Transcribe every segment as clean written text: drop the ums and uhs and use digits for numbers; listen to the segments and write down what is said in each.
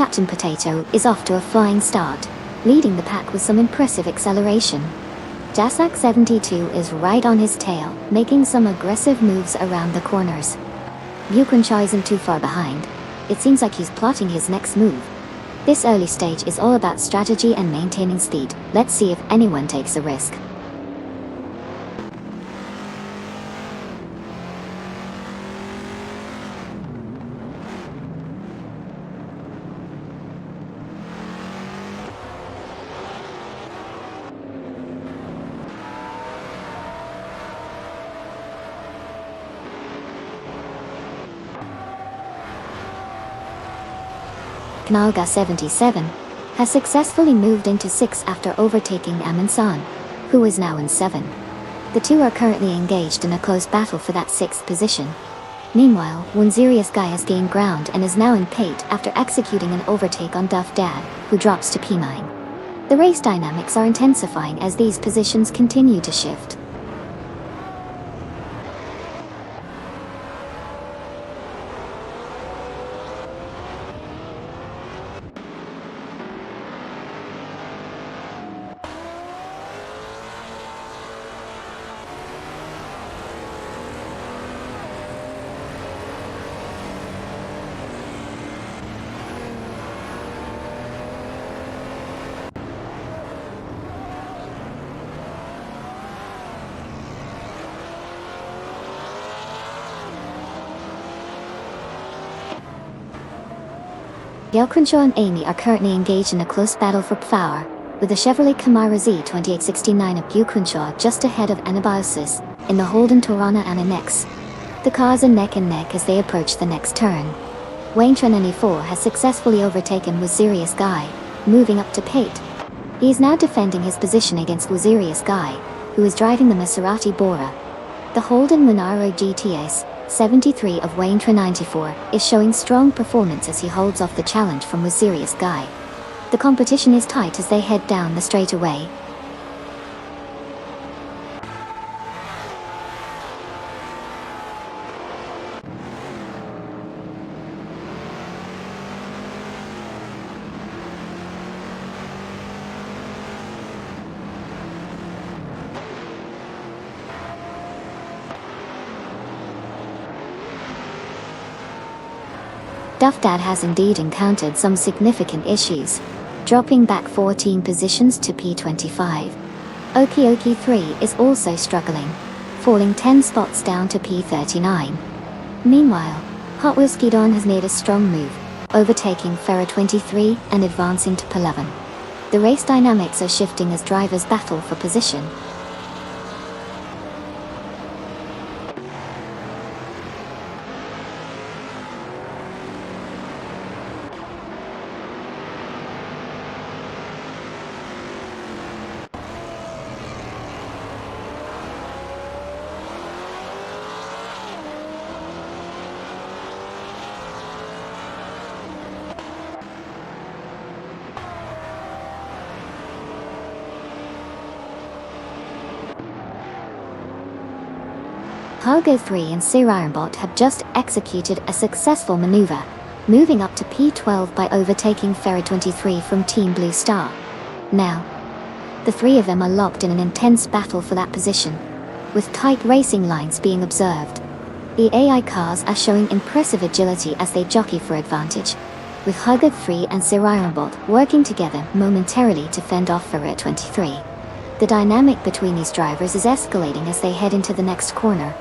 Captain Potato is off to a flying start, leading the pack with some impressive acceleration. Jasak 72 is right on his tail, making some aggressive moves around the corners. Bucrenshaw isn't too far behind. It seems like he's plotting his next move. This early stage is all about strategy and maintaining speed. Let's see if anyone takes a risk. Knalga 77 has successfully moved into 6 after overtaking Amansan, who is now in 7. The two are currently engaged in a close battle for that 6th position. Meanwhile, Wunzirius Guy has gained ground and is now in Pate after executing an overtake on Duff Dad, who drops to P9. The race dynamics are intensifying as these positions continue to shift. Bucrenshaw and Amy are currently engaged in a close battle for power, with the Chevrolet Camaro Z2869 of Bucrenshaw just ahead of Anabiosis in the Holden Torana Annex. The cars are neck and neck as they approach the next turn. Wayne 94 has successfully overtaken Wazirius Guy, moving up to Pate. He is now defending his position against Wazirius Guy, who is driving the Maserati Bora. The Holden Monaro GTS 73 of Wayne 94 is showing strong performance as he holds off the challenge from Wazirius Guy. The competition is tight as they head down the straightaway. Duff Dad has indeed encountered some significant issues, dropping back 14 positions to P25. Okie 3 is also struggling, falling 10 spots down to P39. Meanwhile, Hot Wheels Skidon has made a strong move, overtaking Ferra 23 and advancing to P11. The race dynamics are shifting as drivers battle for position. Hargo 3 and Sir Ironbot have just executed a successful maneuver, moving up to P12 by overtaking Ferra 23 from Team Blue Star. Now, the three of them are locked in an intense battle for that position, with tight racing lines being observed. The AI cars are showing impressive agility as they jockey for advantage, with Hargo 3 and Sir Ironbot working together momentarily to fend off Ferra 23. The dynamic between these drivers is escalating as they head into the next corner.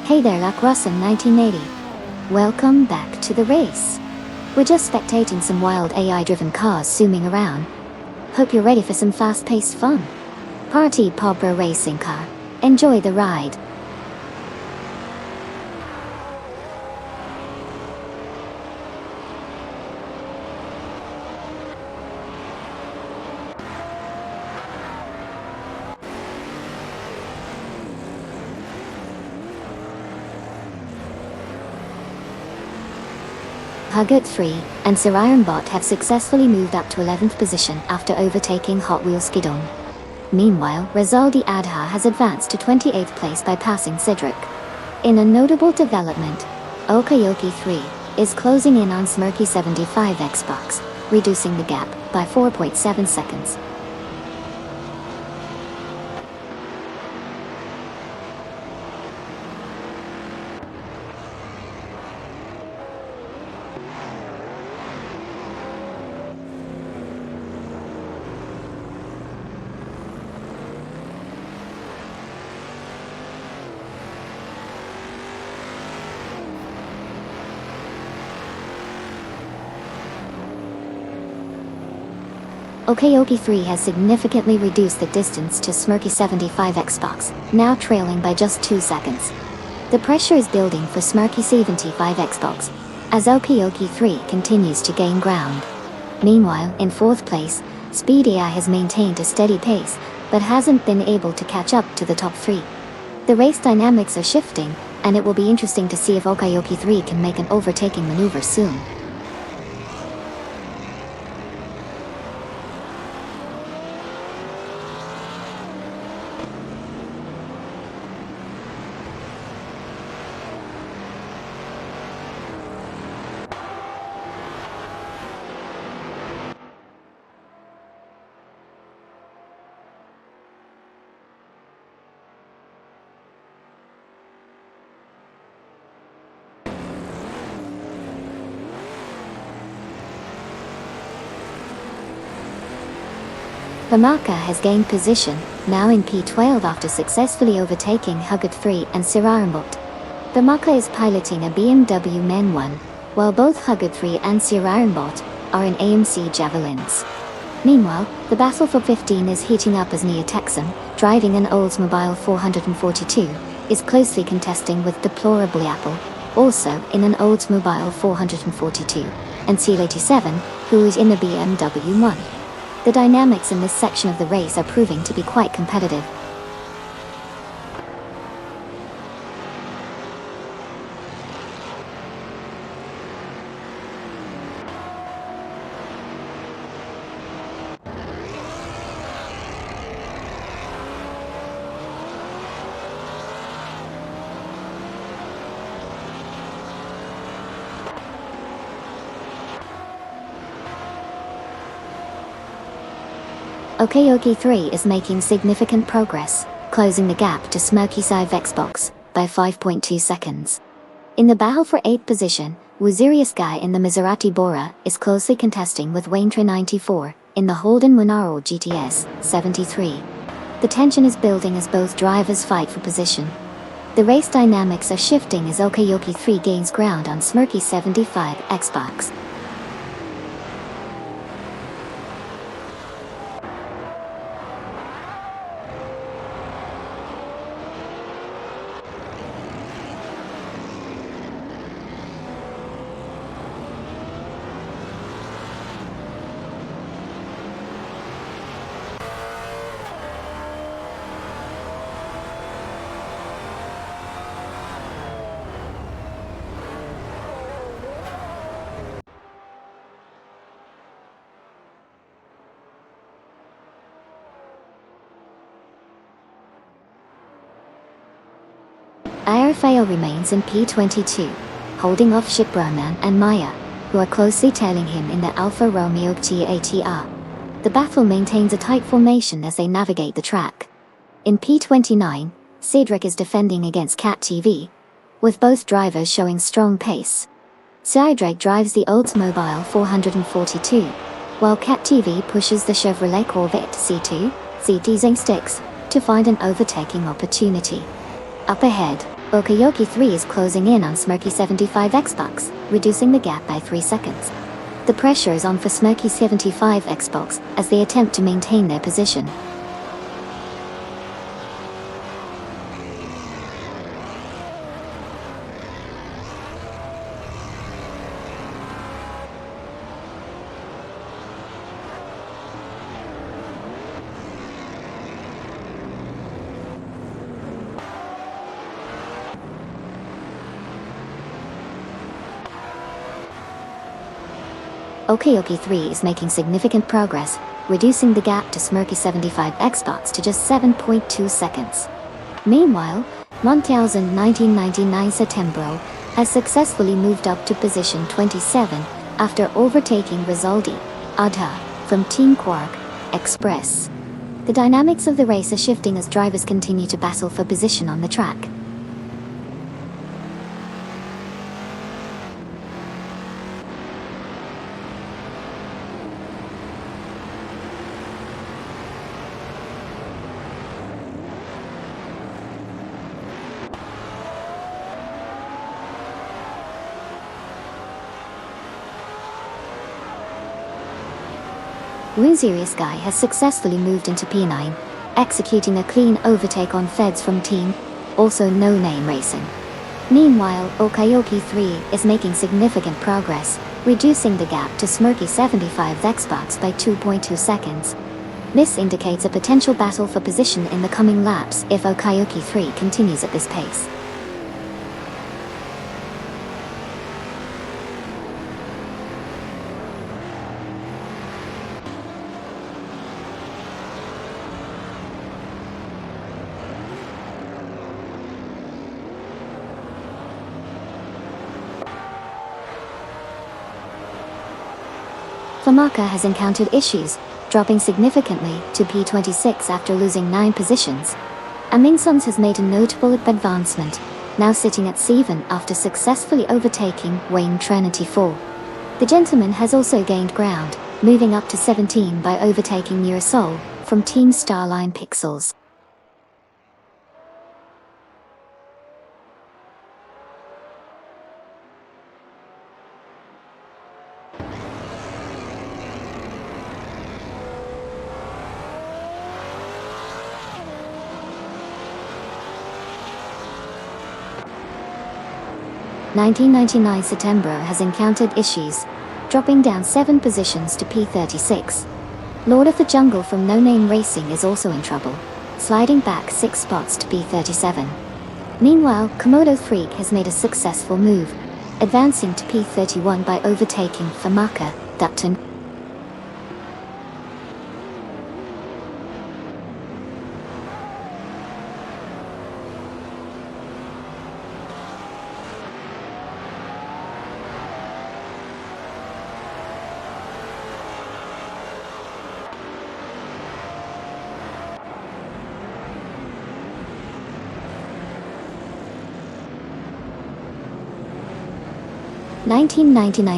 Hey there, Lacrosse 1980. Welcome back to the race. We're just spectating some wild AI-driven cars zooming around. Hope you're ready for some fast-paced fun. Party Popper Racing Car. Enjoy the ride. Huggett 3 and Sir Ironbot have successfully moved up to 11th position after overtaking Hot Wheels Skidon. Meanwhile, Razaldi Adha has advanced to 28th place by passing Cedric. In a notable development, Okayoki 3 is closing in on Smirky 75 Xbox, reducing the gap by 4.7 seconds. Okayoki 3 has significantly reduced the distance to Smirky 75 Xbox, now trailing by just 2 seconds. The pressure is building for Smirky 75 Xbox, as Okayoki 3 continues to gain ground. Meanwhile, in 4th place, Speed AI has maintained a steady pace, but hasn't been able to catch up to the top 3. The race dynamics are shifting, and it will be interesting to see if Okayoki 3 can make an overtaking maneuver soon. Pamaka has gained position, now in P12 after successfully overtaking Huggett 3 and Sir Ironbot. Pamaka is piloting a BMW Men 1, while both Huggett 3 and Sir Ironbot are in AMC Javelins. Meanwhile, the battle for 15 is heating up as Nia Texan, driving an Oldsmobile 442, is closely contesting with Deplorably Apple, also in an Oldsmobile 442, and Seal87, who is in a BMW 1. The dynamics in this section of the race are proving to be quite competitive. Okayoki 3 is making significant progress, closing the gap to Smirky 5 Xbox by 5.2 seconds. In the battle for 8th position, Wazirius Guy in the Maserati Bora is closely contesting with Waintra 94 in the Holden Monaro GTS 73. The tension is building as both drivers fight for position. The race dynamics are shifting as Okayoki 3 gains ground on Smirky 75 Xbox. Aerofeo remains in P22, holding off Shiproman and Maya, who are closely tailing him in the Alfa Romeo TATR. The battle maintains a tight formation as they navigate the track. In P29, Cedric is defending against Cat TV, with both drivers showing strong pace. Cedric drives the Oldsmobile 442, while Cat TV pushes the Chevrolet Corvette C2, CT sticks, to find an overtaking opportunity. Up ahead, Okayoki 3 is closing in on Smirky 75 Xbox, reducing the gap by 3 seconds. The pressure is on for Smirky 75 Xbox as they attempt to maintain their position. Okayoki 3 is making significant progress, reducing the gap to Smirky 75 Xbox to just 7.2 seconds. Meanwhile, 1999 Setembro has successfully moved up to position 27 after overtaking Rizaldi Adha from Team Quark Express. The dynamics of the race are shifting as drivers continue to battle for position on the track. Serious Guy has successfully moved into P9, executing a clean overtake on Feds from Team, also No Name Racing. Meanwhile, Okayoki 3 is making significant progress, reducing the gap to Smirky 75's Xbox by 2.2 seconds. This indicates a potential battle for position in the coming laps if Okayoki 3 continues at this pace. Famaka has encountered issues, dropping significantly to P26 after losing 9 positions. Aminsons has made a notable advancement, now sitting at 7 after successfully overtaking Wayne Trinity 4. The gentleman has also gained ground, moving up to 17 by overtaking Neurosol from Team Starline Pixels. September has encountered issues, dropping down 7 positions to P36. Lord of the Jungle from No Name Racing is also in trouble, sliding back 6 spots to P37. Meanwhile, Komodo Freak has made a successful move, advancing to P31 by overtaking Famaka, Dutton.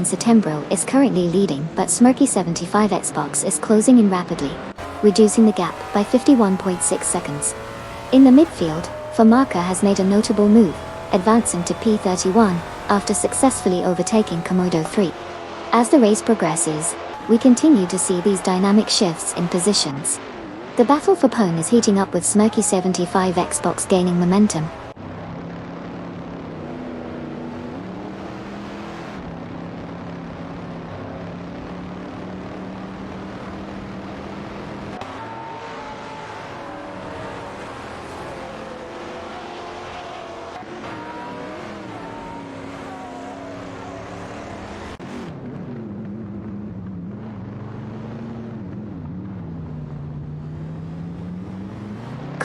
September is currently leading, but Smirky 75 Xbox is closing in rapidly, reducing the gap by 51.6 seconds. In the midfield, Famaka has made a notable move, advancing to P31 after successfully overtaking Komodo 3. As the race progresses, we continue to see these dynamic shifts in positions. The battle for pole is heating up with Smirky 75 Xbox gaining momentum.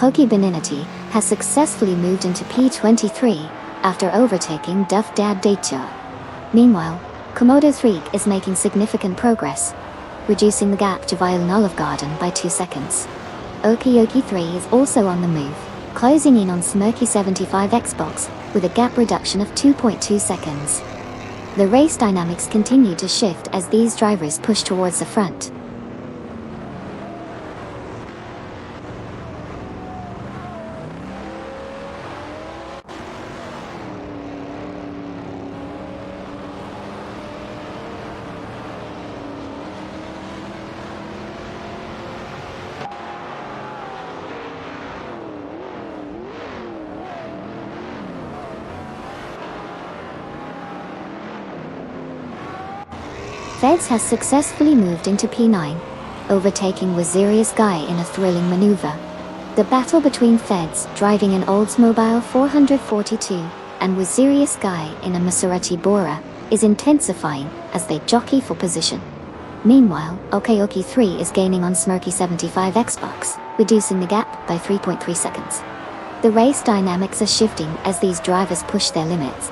Koki Beninity has successfully moved into P23 after overtaking Duff Dad Dacha. Meanwhile, Komodo 3 is making significant progress, reducing the gap to Violin Olive Garden by 2 seconds. Okayoki 3 is also on the move, closing in on Smirky 75 Xbox with a gap reduction of 2.2 seconds. The race dynamics continue to shift as these drivers push towards the front. Feds has successfully moved into P9, overtaking Wazirius Guy in a thrilling maneuver. The battle between Feds driving an Oldsmobile 442 and Wazirius Guy in a Maserati Bora is intensifying as they jockey for position. Meanwhile, Okayoki 3 is gaining on Smirky 75 Xbox, reducing the gap by 3.3 seconds. The race dynamics are shifting as these drivers push their limits.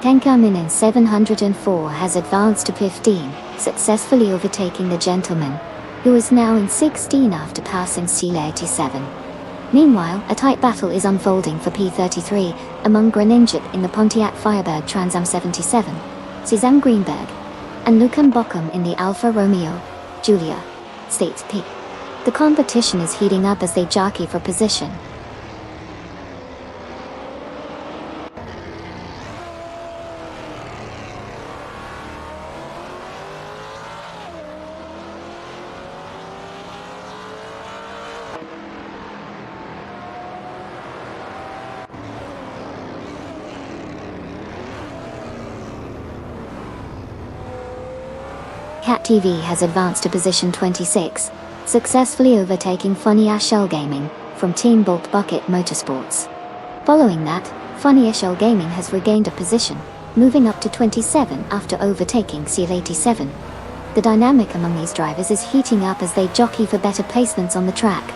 Tenkamin 704 has advanced to 15, successfully overtaking the gentleman, who is now in 16 after passing Sile 87. Meanwhile, a tight battle is unfolding for P33 among Greninjit in the Pontiac Firebird Trans Am 77, Suzanne Greenberg, and Lucan Bockham in the Alfa Romeo Giulia States P. The competition is heating up as they jockey for position. Cat TV has advanced to position 26, successfully overtaking Funny Ashell Gaming from Team Bolt Bucket Motorsports. Following that, Funny Ashell Gaming has regained a position, moving up to 27 after overtaking Seal 87. The dynamic among these drivers is heating up as they jockey for better placements on the track.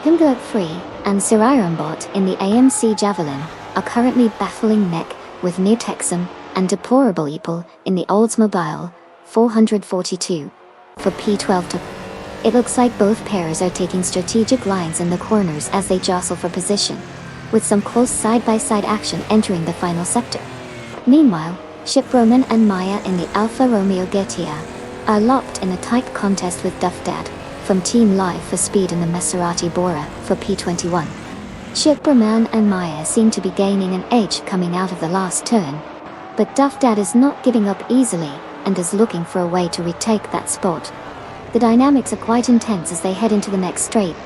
Himgert 3 and Sirayambot in the AMC Javelin are currently battling neck with Nirtexum and Deplorable Eagle in the Oldsmobile 442 for P12. It looks like both pairs are taking strategic lines in the corners as they jostle for position, with some close side-by-side action entering the final sector. Meanwhile, Shiproman and Maya in the Alfa Romeo Getia are locked in a tight contest with Duff Dad from Team Life for Speed in the Maserati Bora for P21. Shiproman and Maya seem to be gaining an edge coming out of the last turn, but Duff Dad is not giving up easily and is looking for a way to retake that spot. The dynamics are quite intense as they head into the next straight.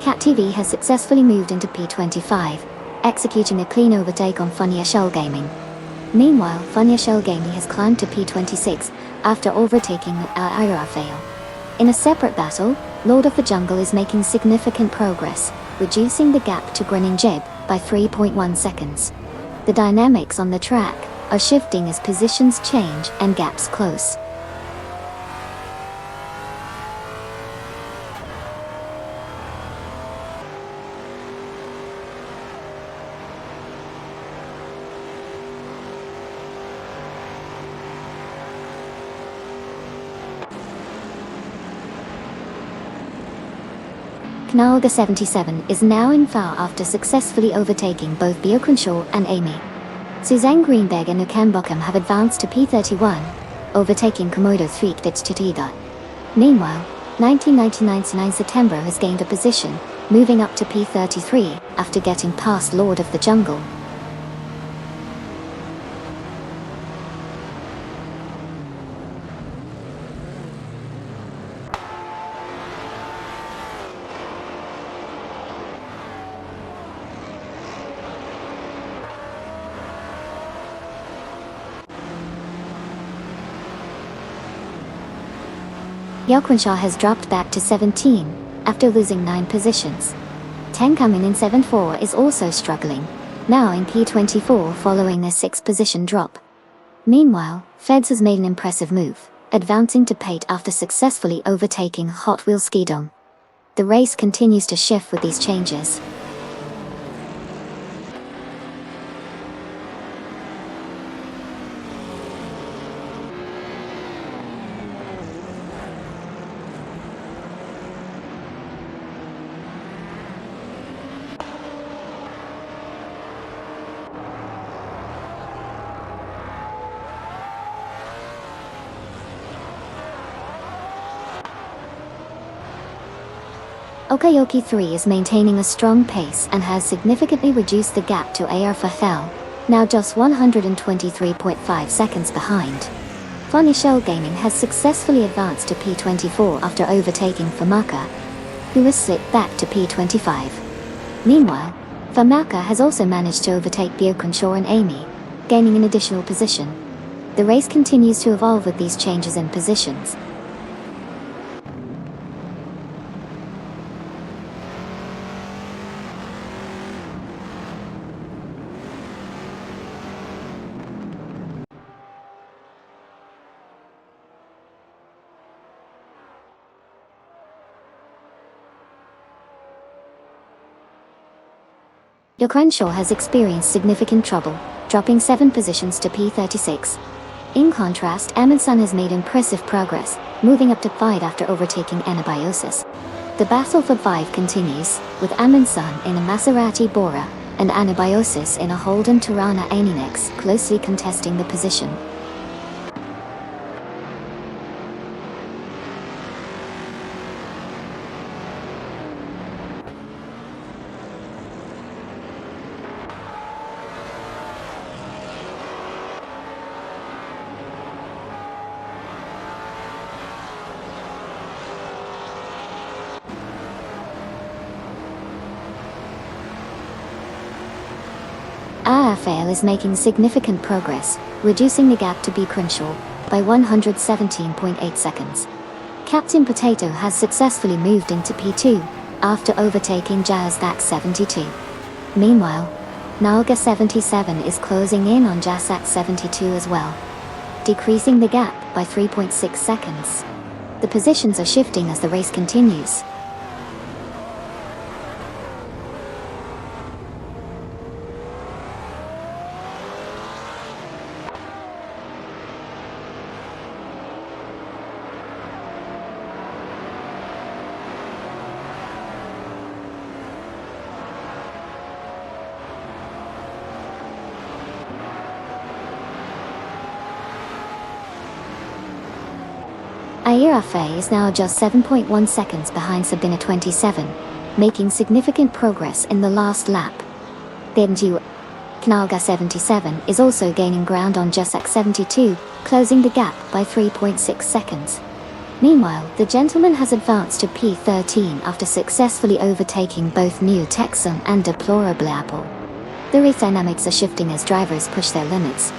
Cat TV has successfully moved into P25, executing a clean overtake on Funny Ashell Gaming. Meanwhile, Funny Ashell Gaming has climbed to P26 after overtaking Irafael. In a separate battle, Lord of the Jungle is making significant progress, reducing the gap to Greninjib by 3.1 seconds. The dynamics on the track are shifting as positions change and gaps close. Knalga 77 is now in foul after successfully overtaking both Bjorkenshaw and Amy. Suzanne Greenberg and Nukem Bockham have advanced to P31, overtaking Komodo 3 Titida. Meanwhile, 1999's September has gained a position, moving up to P33 after getting past Lord of the Jungle. Crenshaw has dropped back to 17, after losing 9 positions. 10 coming in 7-4 is also struggling, now in P24 following a 6-position drop. Meanwhile, Feds has made an impressive move, advancing to P8 after successfully overtaking Hot Wheels Skidoo. The race continues to shift with these changes. Okayoki 3 is maintaining a strong pace and has significantly reduced the gap to AR Fahel, now just 123.5 seconds behind. Funny Shell Gaming has successfully advanced to P24 after overtaking Famaka, who has slipped back to P25. Meanwhile, Famaka has also managed to overtake Crenshaw and Amy, gaining an additional position. The race continues to evolve with these changes in positions. Crenshaw has experienced significant trouble, dropping 7 positions to P36. In contrast, Amundsen has made impressive progress, moving up to 5 after overtaking Anabiosis. The battle for 5 continues, with Amundsen in a Maserati Bora, and Anabiosis in a Holden Tirana Aninex closely contesting the position. AFL is making significant progress, reducing the gap to Crenshaw by 117.8 seconds. Captain Potato has successfully moved into P2 after overtaking Jazak 72. Meanwhile, Nalga 77 is closing in on Jazak 72 as well, decreasing the gap by 3.6 seconds. The positions are shifting as the race continues. Airafe is now just 7.1 seconds behind Sabina 27, making significant progress in the last lap. Benju Knalga 77 is also gaining ground on Jasak 72, closing the gap by 3.6 seconds. Meanwhile, the gentleman has advanced to P13 after successfully overtaking both New Texan and Deplorable Apple. The race dynamics are shifting as drivers push their limits.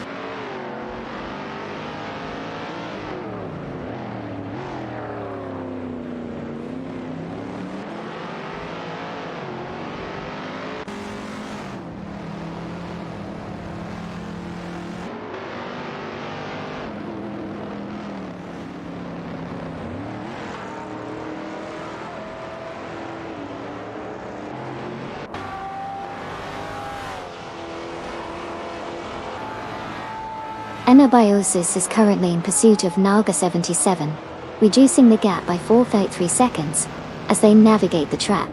Anabiosis is currently in pursuit of Nalga 77, reducing the gap by 4.3 seconds as they navigate the track.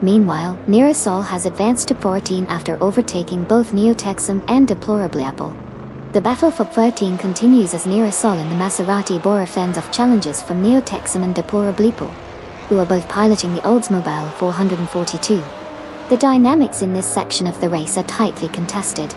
Meanwhile, Neurosol has advanced to 14 after overtaking both Neotexum and Deplorable Apple. The battle for 13 continues as Neurosol and the Maserati Bora fends off challenges from Neotexum and Deplorable Apple, who are both piloting the Oldsmobile 442. The dynamics in this section of the race are tightly contested.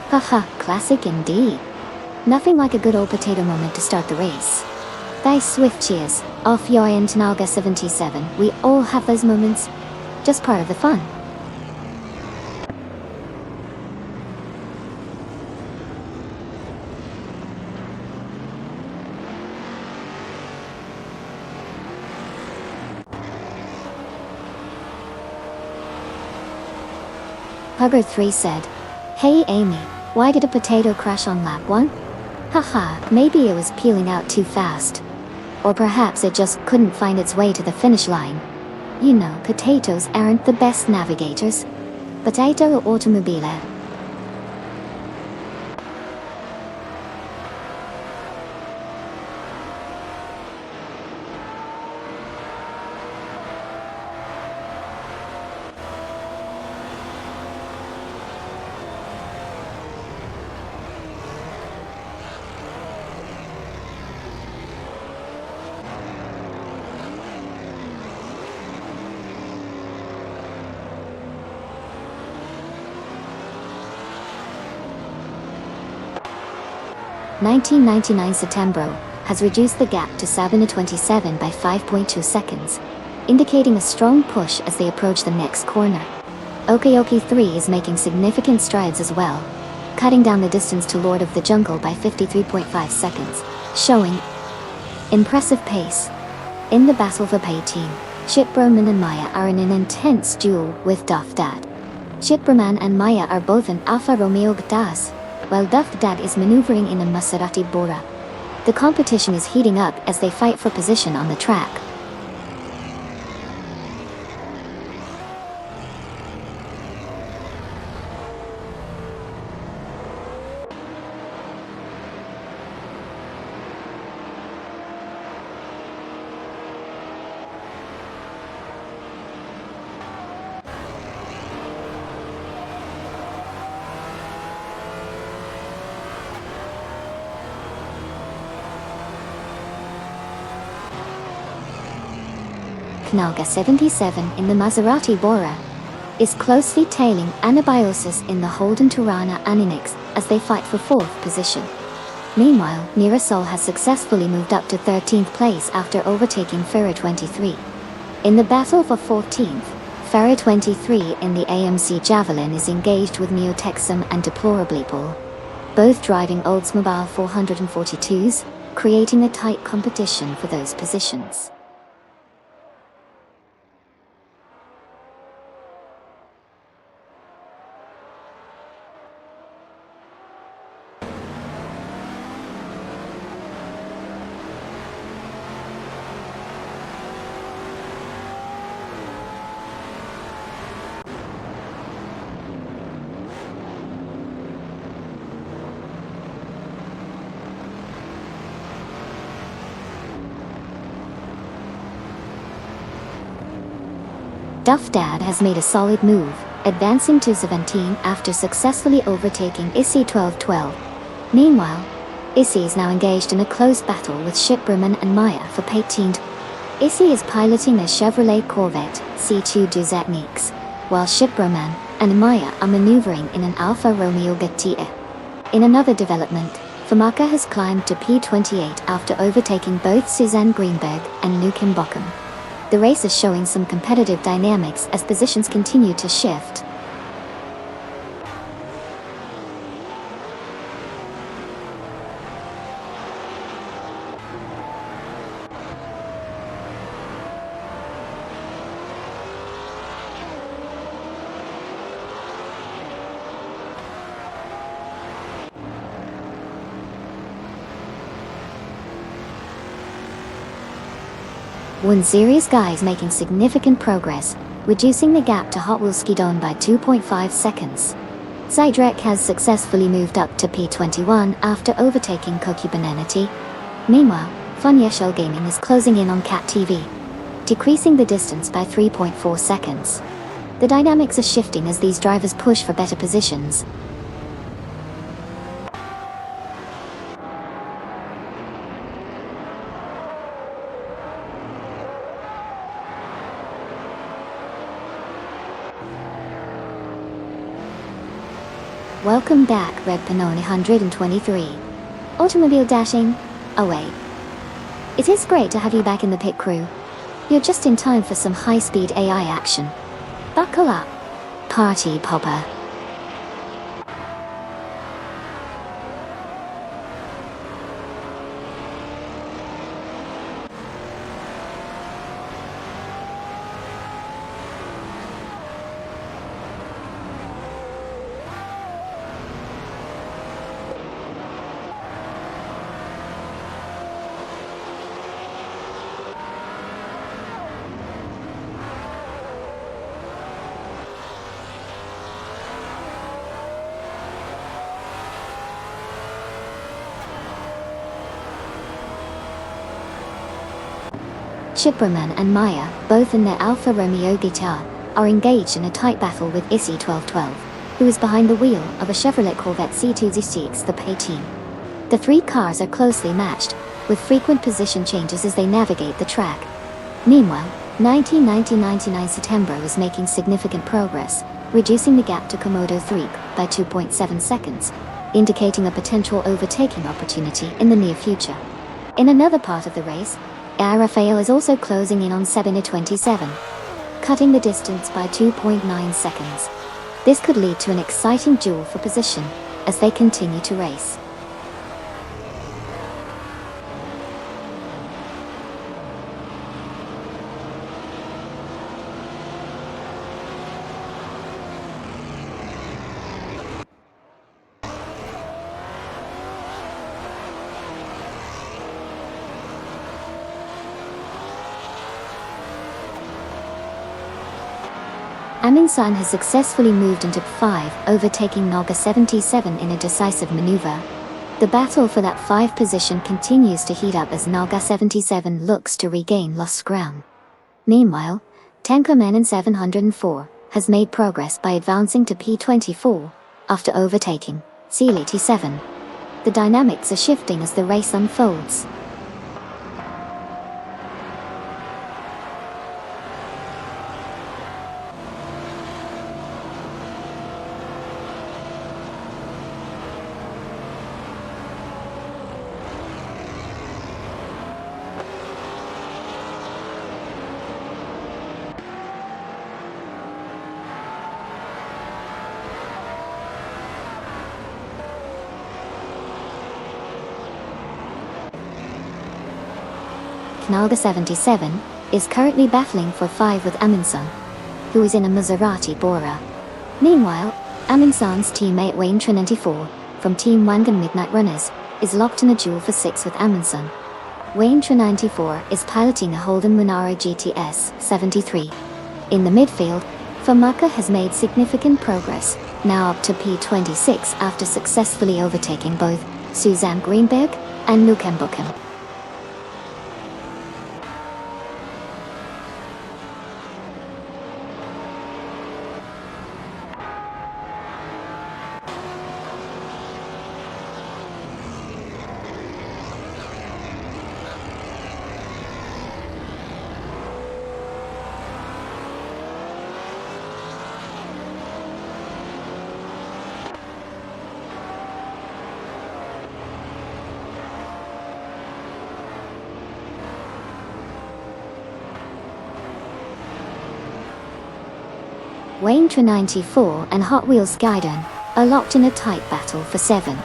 Haha, classic indeed. Nothing like a good old potato moment to start the race. Thy swift cheers, off your Naga 77, we all have those moments. Just part of the fun. Hugger3 said, "Hey Amy, why did a potato crash on lap 1? Haha, maybe it was peeling out too fast. Or perhaps it just couldn't find its way to the finish line. You know, potatoes aren't the best navigators. Potato automobile." (1999) September has reduced the gap to 7:27 by 5.2 seconds, indicating a strong push as they approach the next corner. Okeoki 3 is making significant strides as well, cutting down the distance to Lord of the Jungle by 53.5 seconds, showing impressive pace. In the battle for P-Team, Shipbroman and Maya are in an intense duel with Duff Dad. Shipbroman and Maya are both in Alfa Romeo Gtas, while Duff Dad is maneuvering in a Maserati Bora. The competition is heating up as they fight for position on the track. Naga 77 in the Maserati Bora is closely tailing Anabiosis in the Holden Tirana Aninix as they fight for 4th position. Meanwhile, Mirasol has successfully moved up to 13th place after overtaking Ferrer 23. In the battle for 14th, Ferrer 23 in the AMC Javelin is engaged with Neotexum and Deplorably, both driving Oldsmobile 442s, creating a tight competition for those positions. Duff Dad has made a solid move, advancing to 17 after successfully overtaking Issy 1212. Meanwhile, Issy is now engaged in a close battle with Shipbroman and Maya for 18th. Issy is piloting a Chevrolet Corvette C2 Duzetniks, while Shipbroman and Maya are maneuvering in an Alfa Romeo Gatia. In another development, Famaka has climbed to P28 after overtaking both Suzanne Greenberg and Nukim Bochum. The race is showing some competitive dynamics as positions continue to shift. One Series guy is making significant progress, reducing the gap to Hot Wheels Skidon by 2.5 seconds. Zydrek has successfully moved up to P21 after overtaking Koki Bananity. Meanwhile, Funyeshell Gaming is closing in on Cat TV, decreasing the distance by 3.4 seconds. The dynamics are shifting as these drivers push for better positions. Welcome back, Red Panoni 123. Automobile dashing away. It is great to have you back in the pit crew. You're just in time for some high-speed AI action. Buckle up, party popper. Chipperman and Maya, both in their Alfa Romeo guitar, are engaged in a tight battle with Issy 1212, who is behind the wheel of a Chevrolet Corvette C206, the pay team. The three cars are closely matched, with frequent position changes as they navigate the track. Meanwhile, 1999 September was making significant progress, reducing the gap to Komodo 3 by 2.7 seconds, indicating a potential overtaking opportunity in the near future. In another part of the race, Rafael is also closing in on Sabina 27, cutting the distance by 2.9 seconds. This could lead to an exciting duel for position as they continue to race. Amin-san has successfully moved into P5, overtaking Naga 77 in a decisive maneuver. The battle for that 5 position continues to heat up as Naga 77 looks to regain lost ground. Meanwhile, Tenkomen 704 has made progress by advancing to P24 after overtaking C87. The dynamics are shifting as the race unfolds. Naga 77 is currently battling for 5 with Amin-san, who is in a Maserati Bora. Meanwhile, Amin-san's teammate Wayne 94 from Team Wangan Midnight Runners is locked in a duel for 6 with Amin-san. Wayne 94 is piloting a Holden Monaro GTS 73. In the midfield, Famaka has made significant progress, now up to P26 after successfully overtaking both Suzanne Greenberg and Nukembukem. Wayne 94 and Hot Wheels Gaiden are locked in a tight battle for 7.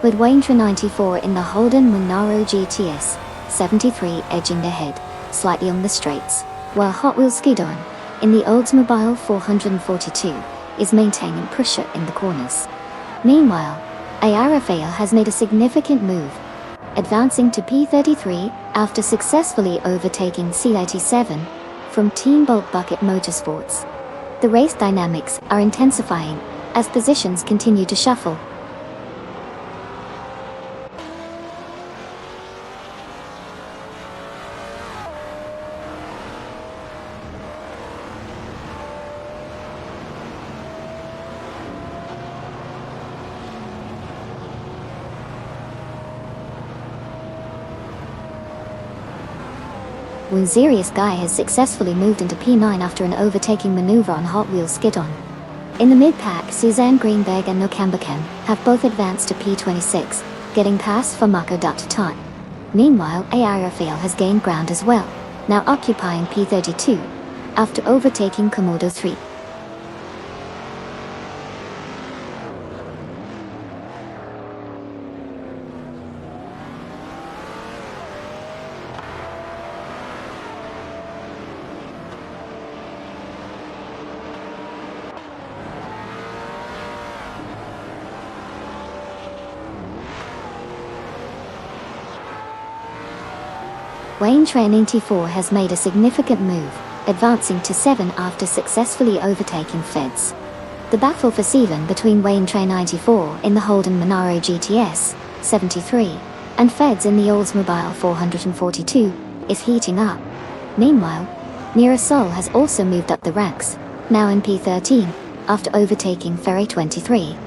With Wayne 94 in the Holden Monaro GTS 73 edging ahead, slightly on the straights, while Hot Wheels Gaiden in the Oldsmobile 442 is maintaining pressure in the corners. Meanwhile, Rafael has made a significant move, advancing to P33 after successfully overtaking C87 from Team Bolt Bucket Motorsports. The race dynamics are intensifying as positions continue to shuffle. Serious Guy has successfully moved into P9 after an overtaking maneuver on Hot Wheels Skid-On. In the mid-pack, Suzanne Greenberg and Nokambakem have both advanced to P26, getting past Famako to time. Meanwhile, AI Rafael has gained ground as well, now occupying P32, after overtaking Komodo 3. Wayne Train 94 has made a significant move, advancing to 7 after successfully overtaking Feds. The battle for 7 between Wayne Train 94 in the Holden Monaro GTS 73 and Feds in the Oldsmobile 442 is heating up. Meanwhile, Mirasol has also moved up the ranks, now in P13, after overtaking Ferry 23.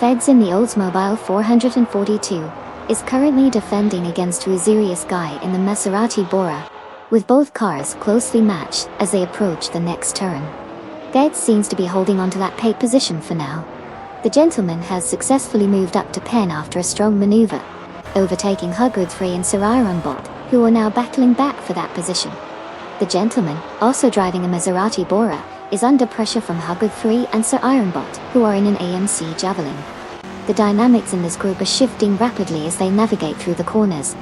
Feds in the Oldsmobile 442 is currently defending against Usirius Guy in the Maserati Bora, with both cars closely matched as they approach the next turn. Feds seems to be holding on to that pate position for now. The gentleman has successfully moved up to Pen after a strong maneuver, overtaking Huggood 3 and Sir Ironbot, who are now battling back for that position. The gentleman, also driving a Maserati Bora, is under pressure from Huggood 3 and Sir Ironbot, who are in an AMC Javelin. The dynamics in this group are shifting rapidly as they navigate through the corners.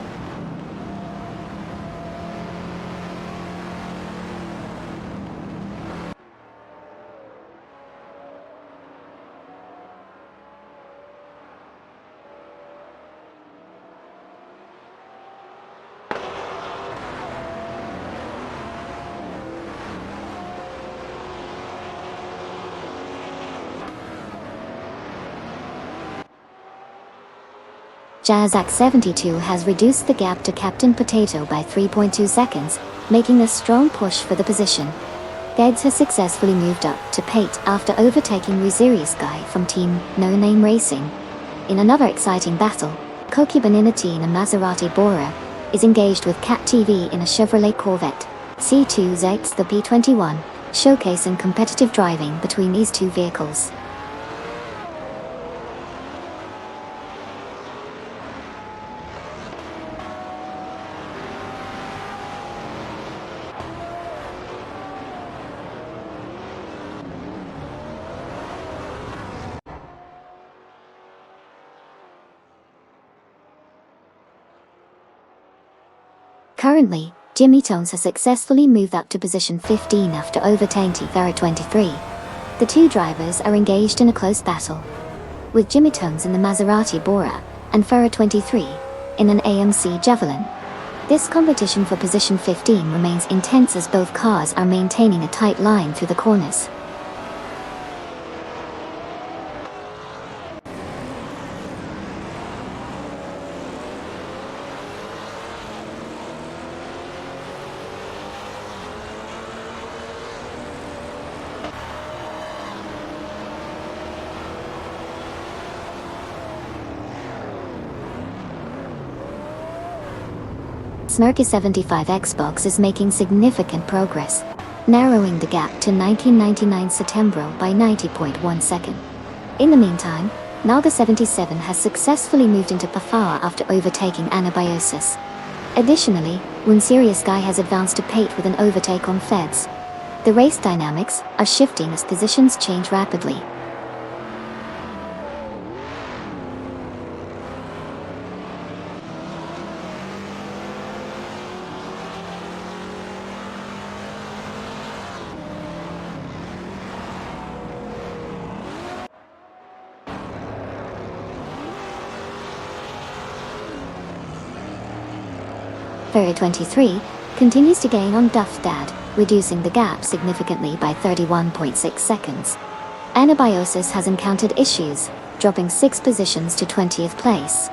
Jazak 72 has reduced the gap to Captain Potato by 3.2 seconds, making a strong push for the position. Geds has successfully moved up to Pate after overtaking Usirius Guy from Team No Name Racing. In another exciting battle, Koki Beninati in a Maserati Bora is engaged with Cat TV in a Chevrolet Corvette C2ZX the P21, showcasing competitive driving between these two vehicles. Currently, Jimmy Tones has successfully moved up to position 15 after overtaking Ferret 23. The two drivers are engaged in a close battle, with Jimmy Tones in the Maserati Bora and Ferret 23 in an AMC Javelin. This competition for position 15 remains intense as both cars are maintaining a tight line through the corners. Smirky 75 Xbox is making significant progress, narrowing the gap to 1999 September by 90.1 seconds. In the meantime, now the 77 has successfully moved into Pafawa after overtaking Anabiosis. Additionally, Unserious Guy has advanced to Pate with an overtake on Feds. The race dynamics are shifting as positions change rapidly. Ferry 23 continues to gain on Duff Dad, reducing the gap significantly by 31.6 seconds. Anabiosis has encountered issues, dropping 6 positions to 20th place.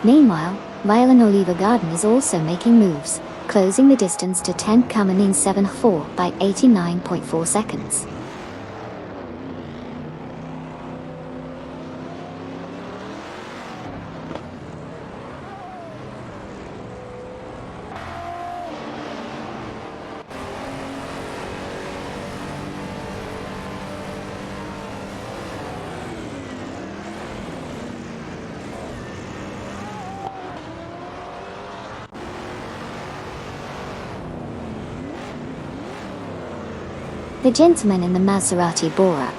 Meanwhile, Violin Oliva Garden is also making moves, closing the distance to 10th coming in 7th by 89.4 seconds. The gentleman in the Maserati Bora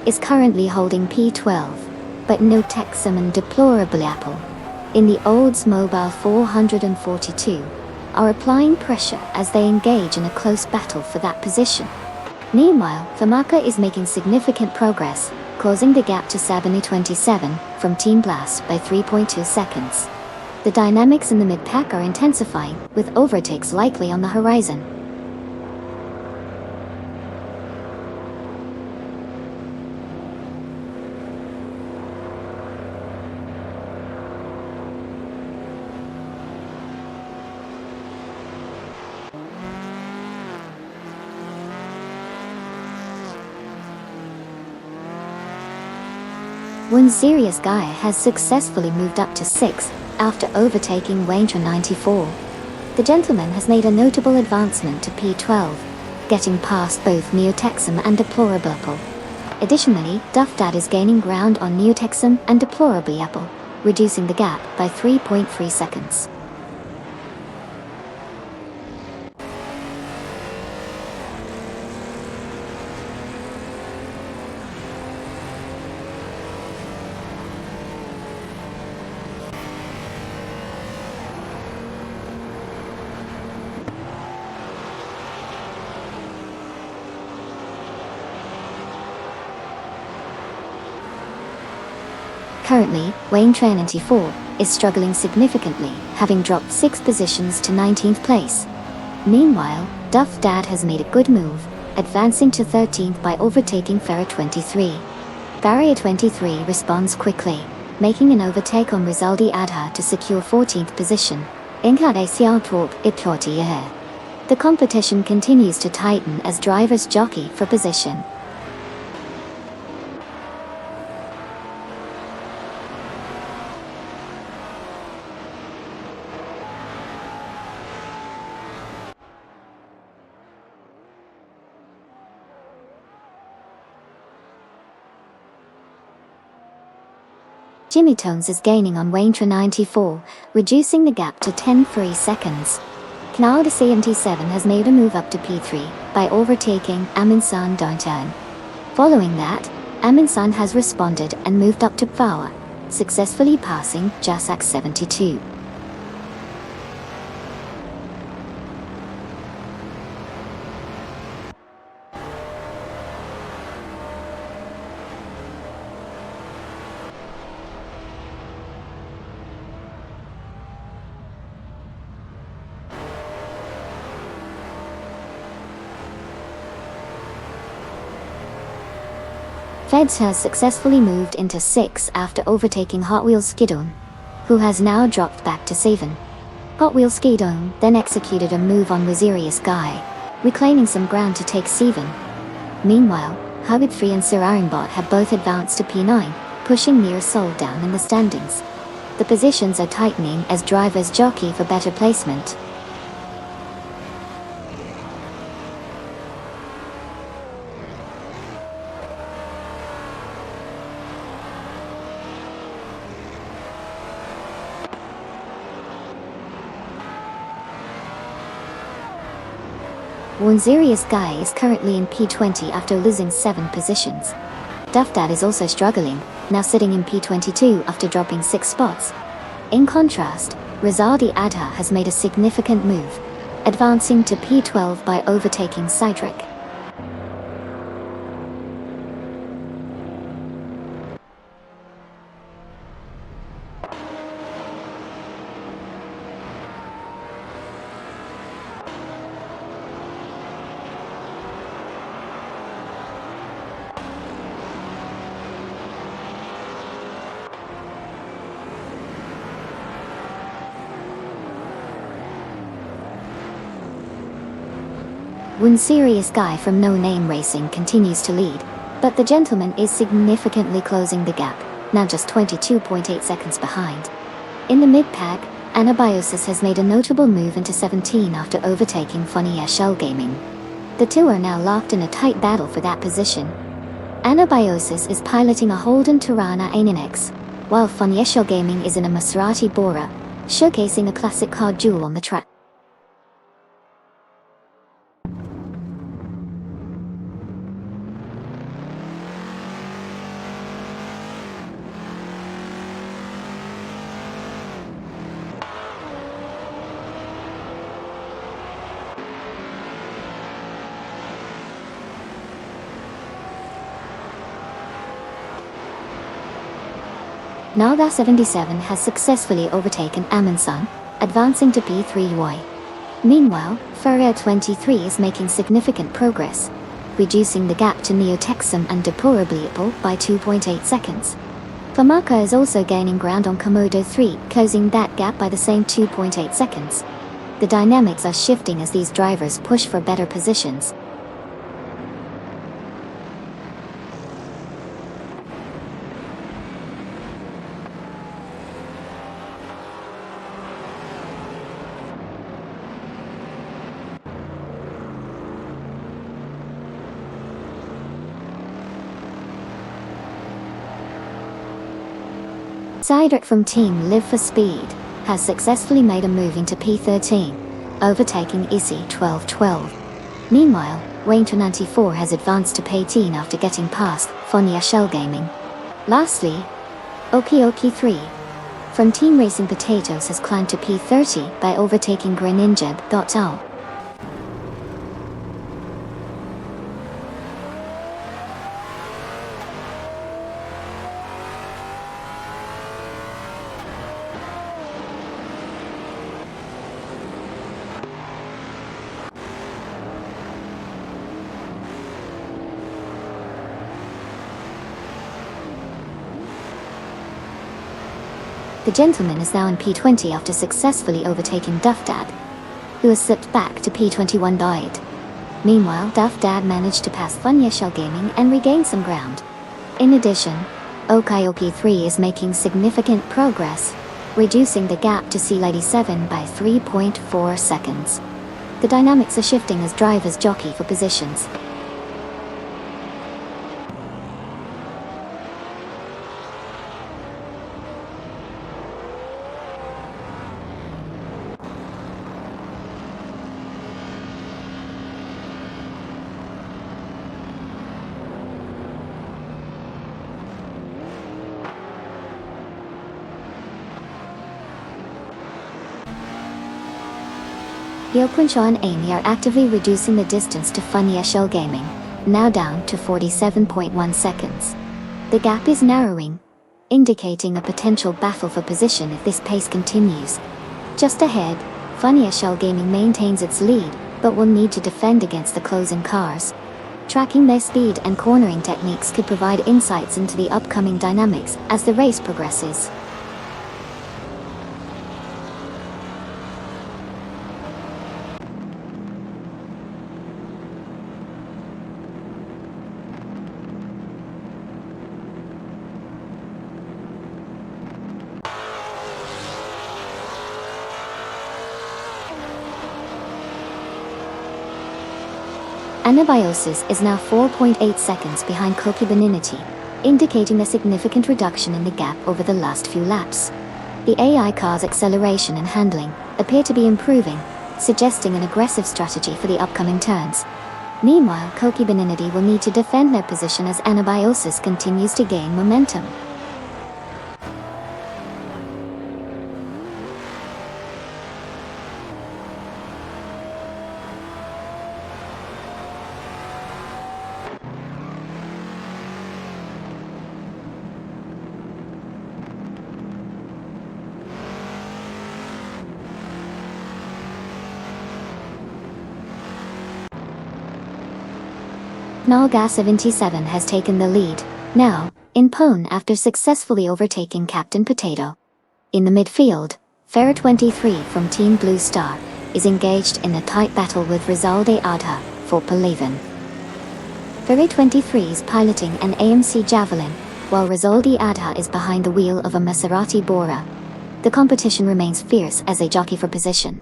is currently holding P12, but no Texum and deplorable Apple in the Oldsmobile 442 are applying pressure as they engage in a close battle for that position. Meanwhile, Famaka is making significant progress, closing the gap to Sabini 27 from Team Blast by 3.2 seconds. The dynamics in the mid-pack are intensifying, with overtakes likely on the horizon. One serious guy has successfully moved up to 6th after overtaking Waintra 94. The gentleman has made a notable advancement to P12, getting past both Neotexum and Deplorable. Additionally, Duffdad is gaining ground on Neotexum and Deplorable Apple, reducing the gap by 3.3 seconds. Currently, Waintra 94 is struggling significantly, having dropped 6 positions to 19th place. Meanwhile, Duff Dad has made a good move, advancing to 13th by overtaking Farrier 23. Farrier 23 responds quickly, making an overtake on Rizaldi Adha to secure 14th position. The competition continues to tighten as drivers jockey for position. Jimmy Tones is gaining on Waintra 94, reducing the gap to 10.3 seconds. Canalda 77 has made a move up to P3 by overtaking Aminsan Downtown. Following that, Aminsan has responded and moved up to Power, successfully passing Jasak 72. Feds has successfully moved into 6th after overtaking Hot Wheels Skidon, who has now dropped back to 7. Hot Wheels Skidon then executed a move on Wazirius Guy, reclaiming some ground to take 7. Meanwhile, Hugid 3 and Sirarimbot have both advanced to P9, pushing Near Soul down in the standings. The positions are tightening as drivers jockey for better placement. Wanzerius Guy is currently in P20 after losing 7 positions. Duffdad is also struggling, now sitting in P22 after dropping 6 spots. In contrast, Rizaldi Adha has made a significant move, advancing to P12 by overtaking Cydric. One serious guy from No Name Racing continues to lead, but the gentleman is significantly closing the gap, now just 22.8 seconds behind. In the mid-pack, Anabiosis has made a notable move into 17 after overtaking Funny Shell Gaming. The two are now locked in a tight battle for that position. Anabiosis is piloting a Holden Tirana ANX, while Funny Shell Gaming is in a Maserati Bora, showcasing a classic car duel on the track. Naga 77 has successfully overtaken Amundsen, advancing to P3Y. Meanwhile, Ferrer 23 is making significant progress, reducing the gap to Neotexum and Deplorable by 2.8 seconds. Famaka is also gaining ground on Komodo 3, closing that gap by the same 2.8 seconds. The dynamics are shifting as these drivers push for better positions. Seidert from Team Live for Speed has successfully made a move into P13, overtaking Issy 1212. Meanwhile, Wayne 94 has advanced to P18 after getting past Fonia Shell Gaming. Lastly, Oki 3 from Team Racing Potatoes has climbed to P30 by overtaking Greninja.Al. The gentleman is now in P20 after successfully overtaking Duff Dad, who has slipped back to P21 died. Meanwhile, Duff Dad managed to pass Funya Shell Gaming and regain some ground. In addition, Okayoki 3 is making significant progress, reducing the gap to C87 by 3.4 seconds. The dynamics are shifting as drivers jockey for positions. Gilquinshaw and Amy are actively reducing the distance to Funya Shell Gaming, now down to 47.1 seconds. The gap is narrowing, indicating a potential battle for position if this pace continues. Just ahead, Funya Shell Gaming maintains its lead, but will need to defend against the closing cars. Tracking their speed and cornering techniques could provide insights into the upcoming dynamics as the race progresses. Anabiosis is now 4.8 seconds behind Koki Beninity, indicating a significant reduction in the gap over the last few laps. The AI car's acceleration and handling appear to be improving, suggesting an aggressive strategy for the upcoming turns. Meanwhile, Koki Beninity will need to defend their position as Anabiosis continues to gain momentum. Nalga 77 has taken the lead, now, in pole after successfully overtaking Captain Potato. In the midfield, Ferrer 23 from Team Blue Star is engaged in a tight battle with Rizalde Adha for pole-11. Ferry 23 is piloting an AMC Javelin, while Rizaldi Adha is behind the wheel of a Maserati Bora. The competition remains fierce as they jockey for position.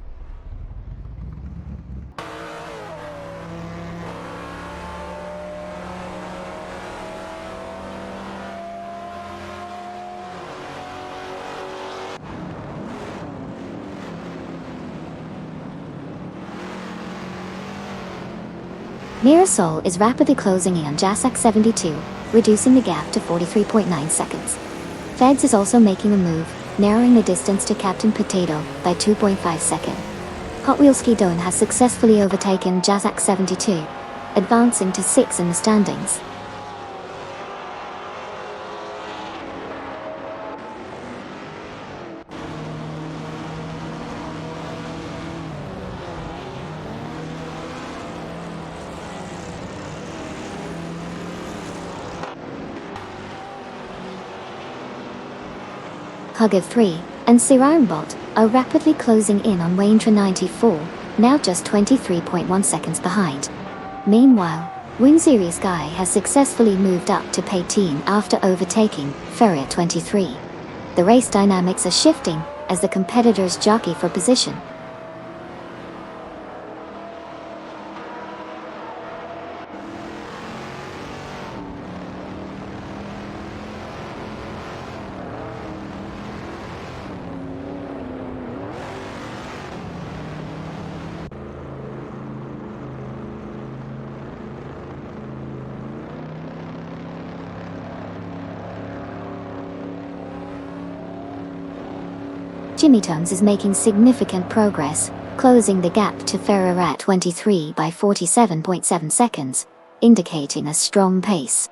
Mirasol is rapidly closing in on Jasak 72, reducing the gap to 43.9 seconds. Feds is also making a move, narrowing the distance to Captain Potato by 2.5 seconds. Hot Wheels Skidone has successfully overtaken Jasak 72, advancing to 6 in the standings. Hugger 3 and Sirarmbot are rapidly closing in on Waintra 94, now just 23.1 seconds behind. Meanwhile, Winziri Sky has successfully moved up to P18 after overtaking Ferrier 23. The race dynamics are shifting as the competitors jockey for position. Jimmy Tums is making significant progress, closing the gap to Ferrer 23 by 47.7 seconds, indicating a strong pace.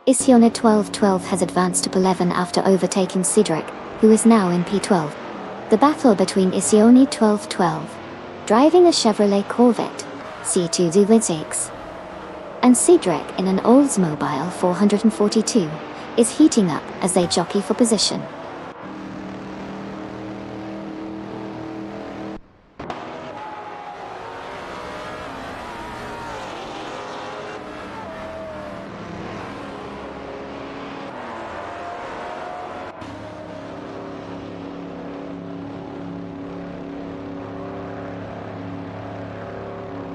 Isiona 1212 has advanced to P11 after overtaking Cedric, who is now in P12. The battle between Isioni 1212, driving a Chevrolet Corvette C2 Z6, and Cedric in an Oldsmobile 442, is heating up as they jockey for position.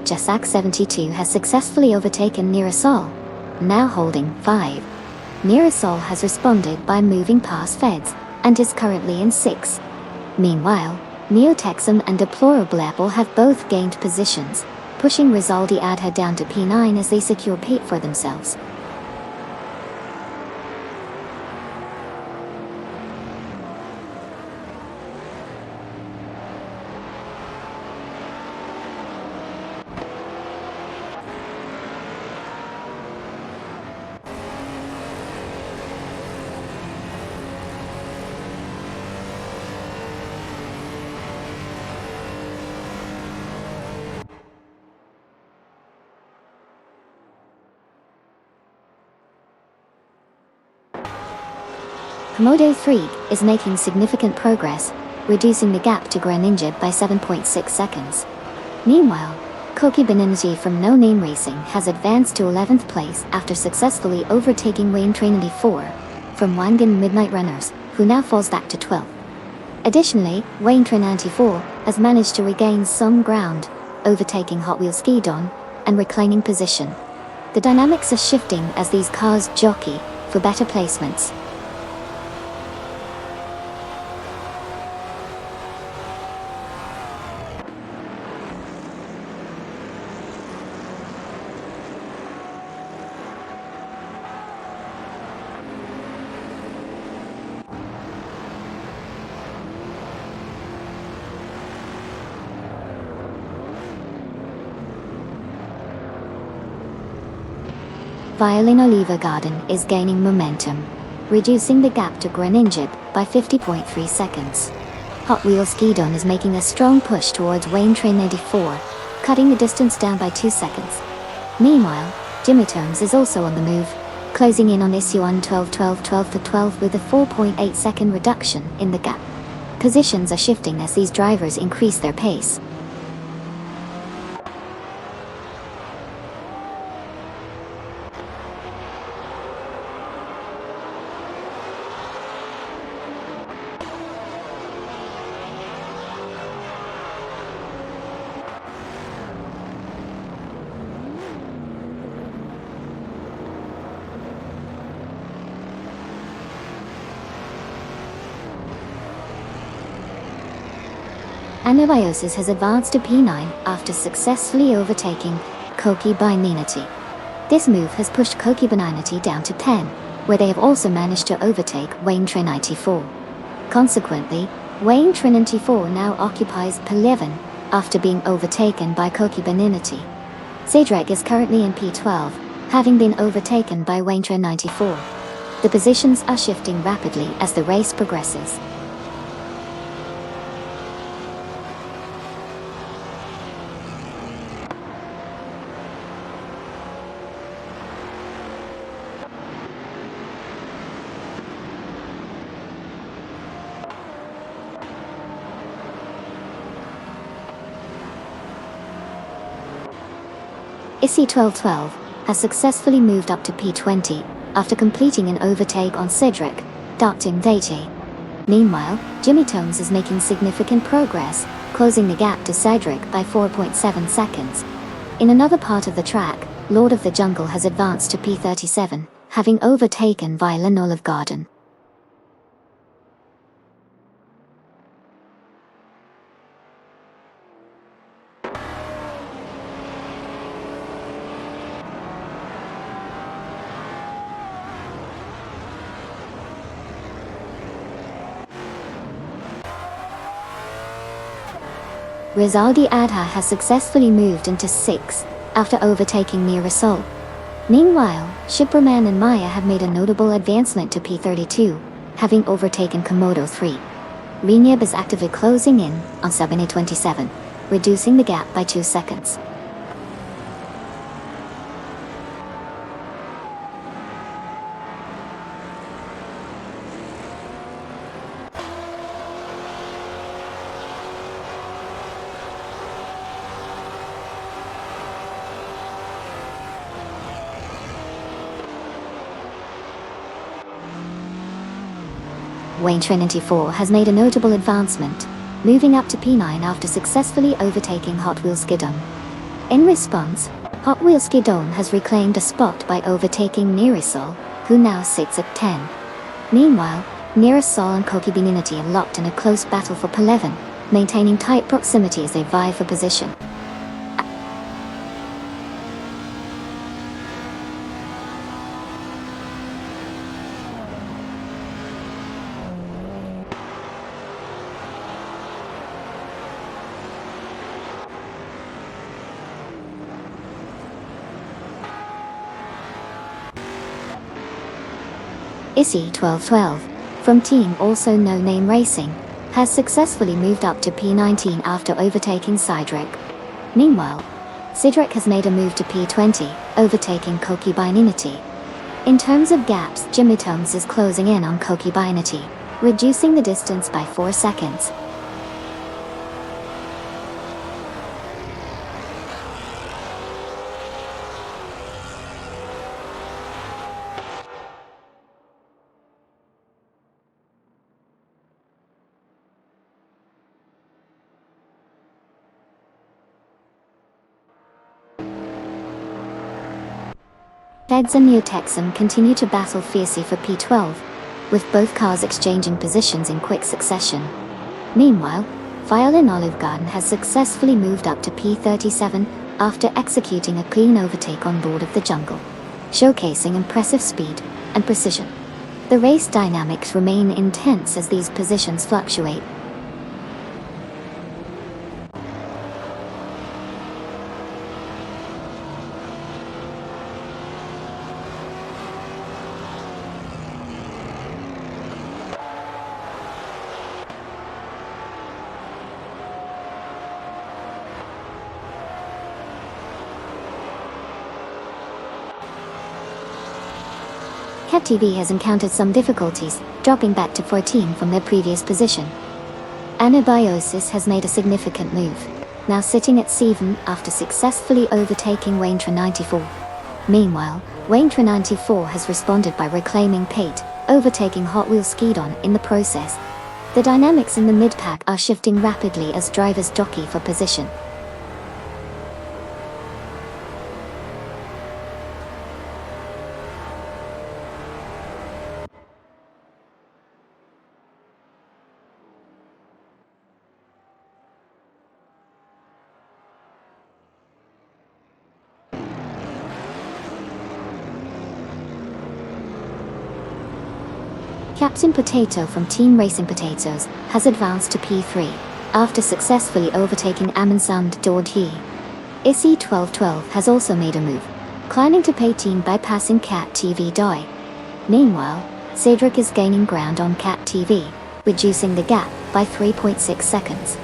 Jasak 72 has successfully overtaken Mirasol, now holding 5. Mirasol has responded by moving past Feds, and is currently in 6. Meanwhile, Neotexum and Deplorable Apple have both gained positions, pushing Rizaldi Adha down to P9 as they secure P8 for themselves. Komodo 3 is making significant progress, reducing the gap to Greninja by 7.6 seconds. Meanwhile, Koki Benenji from No Name Racing has advanced to 11th place after successfully overtaking Wayne Trinity 4 from Wangan Midnight Runners, who now falls back to 12th. Additionally, Wayne Trinity 4 has managed to regain some ground, overtaking Hot Wheels Skidon and reclaiming position. The dynamics are shifting as these cars jockey for better placements. Violin Oliva Garden is gaining momentum, reducing the gap to Greninja by 50.3 seconds. Hot Wheels Skidon is making a strong push towards Wayne Train 94, cutting the distance down by 2 seconds. Meanwhile, Jimmy Tones is also on the move, closing in on Isuan 12-12-12-12 with a 4.8 second reduction in the gap. Positions are shifting as these drivers increase their pace. Anabiosis has advanced to P9 after successfully overtaking Koki Binanity. This move has pushed Koki Binanity down to 10, where they have also managed to overtake Wayne Trin 94. Consequently, Wayne Trin 94 now occupies P11 after being overtaken by Koki Binanity. Cedric is currently in P12, having been overtaken by Wayne Trin 94. The positions are shifting rapidly as the race progresses. ISI 1212 has successfully moved up to P20 after completing an overtake on Cedric, Dr. Date. Meanwhile, Jimmy Tones is making significant progress, closing the gap to Cedric by 4.7 seconds. In another part of the track, Lord of the Jungle has advanced to P37, having overtaken Violet Olive Garden. Rizaldi Adha has successfully moved into 6th after overtaking Mirasol. Meanwhile, Shipraman and Maya have made a notable advancement to P32, having overtaken Komodo 3. Renyab is actively closing in on Sabine 27, reducing the gap by 2 seconds. Wayne Trinity 4 has made a notable advancement, moving up to P9 after successfully overtaking Hot Wheels Skidon. In response, Hot Wheels Skidon has reclaimed a spot by overtaking Nearasol, who now sits at 10. Meanwhile, Nearasol and Koki Binanity are locked in a close battle for P11, maintaining tight proximity as they vie for position. ISI 1212, from Team Also No Name Racing, has successfully moved up to P19 after overtaking Cedric. Meanwhile, Cedric has made a move to P20, overtaking Koki Binanity. In terms of gaps, Jimmy Tones is closing in on Koki Binanity, reducing the distance by 4 seconds. Feds and Neotexum continue to battle fiercely for P12, with both cars exchanging positions in quick succession. Meanwhile, Violet Olive Garden has successfully moved up to P37 after executing a clean overtake on Lord of the Jungle, showcasing impressive speed and precision. The race dynamics remain intense as these positions fluctuate. Cat TV has encountered some difficulties, dropping back to 14 from their previous position. Anabiosis has made a significant move, now sitting at 7 after successfully overtaking Wayne Trin 94. Meanwhile, Wayne Trin 94 has responded by reclaiming Pate, overtaking Hot Wheels Skidon in the process. The dynamics in the mid-pack are shifting rapidly as drivers jockey for position. Captain Potato from Team Racing Potatoes has advanced to P3 after successfully overtaking Amundsen Dordhe. Issy 1212 has also made a move, climbing to P18 by passing Cat TV Doi. Meanwhile, Cedric is gaining ground on Cat TV, reducing the gap by 3.6 seconds.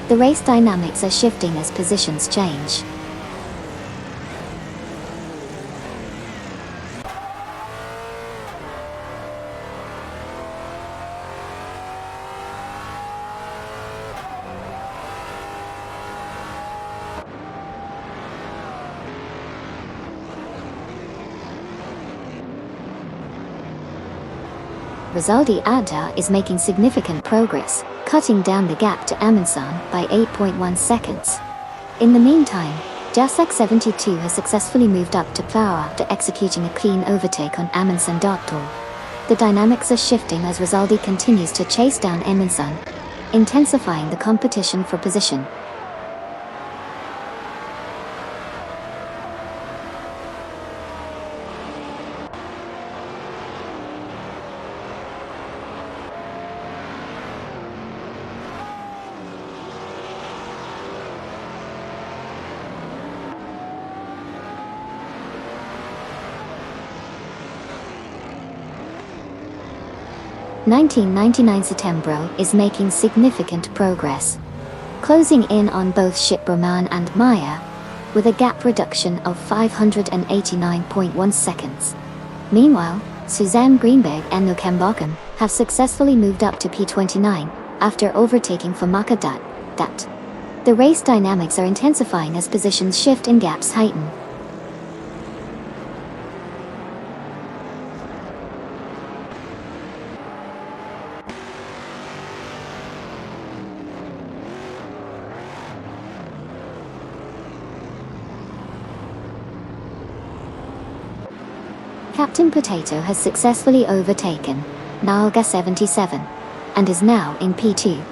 The race dynamics are shifting as positions change. Rizaldi Adda is making significant progress, cutting down the gap to Amundsen by 8.1 seconds. In the meantime, Jasak 72 has successfully moved up to power after executing a clean overtake on Amundsen. The dynamics are shifting as Rizaldi continues to chase down Amundsen, intensifying the competition for position. (1999) September is making significant progress, closing in on both Shipperman and Maya, with a gap reduction of 589.1 seconds. Meanwhile, Suzanne Greenberg and Nukembakken have successfully moved up to P29 after overtaking Famaka Dat. The race dynamics are intensifying as positions shift and gaps heighten. Captain Potato has successfully overtaken Nalga 77 and is now in P2.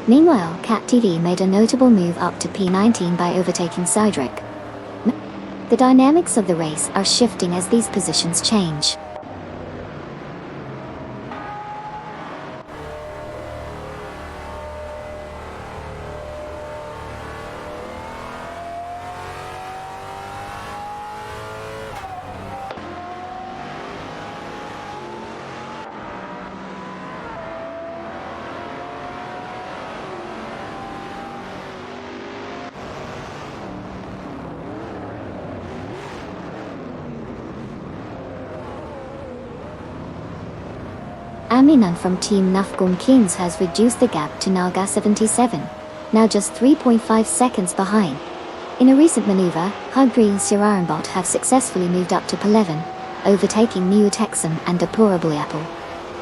Meanwhile, Cat TV made a notable move up to P19 by overtaking Cedric. The dynamics of the race are shifting as these positions change. Aminan from Team Nafgum Kings has reduced the gap to Nalga 77, now just 3.5 seconds behind. In a recent maneuver, Hugri and Siraranbot have successfully moved up to P11, overtaking New Texan and Deplorably.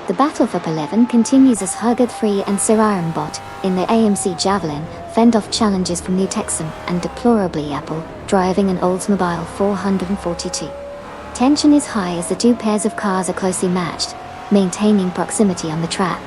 The battle for P11 continues as Hugad3 and Siraranbot, in the AMC Javelin, fend off challenges from New Texan and Deplorably, driving an Oldsmobile 442. Tension is high as the two pairs of cars are closely matched, maintaining proximity on the track.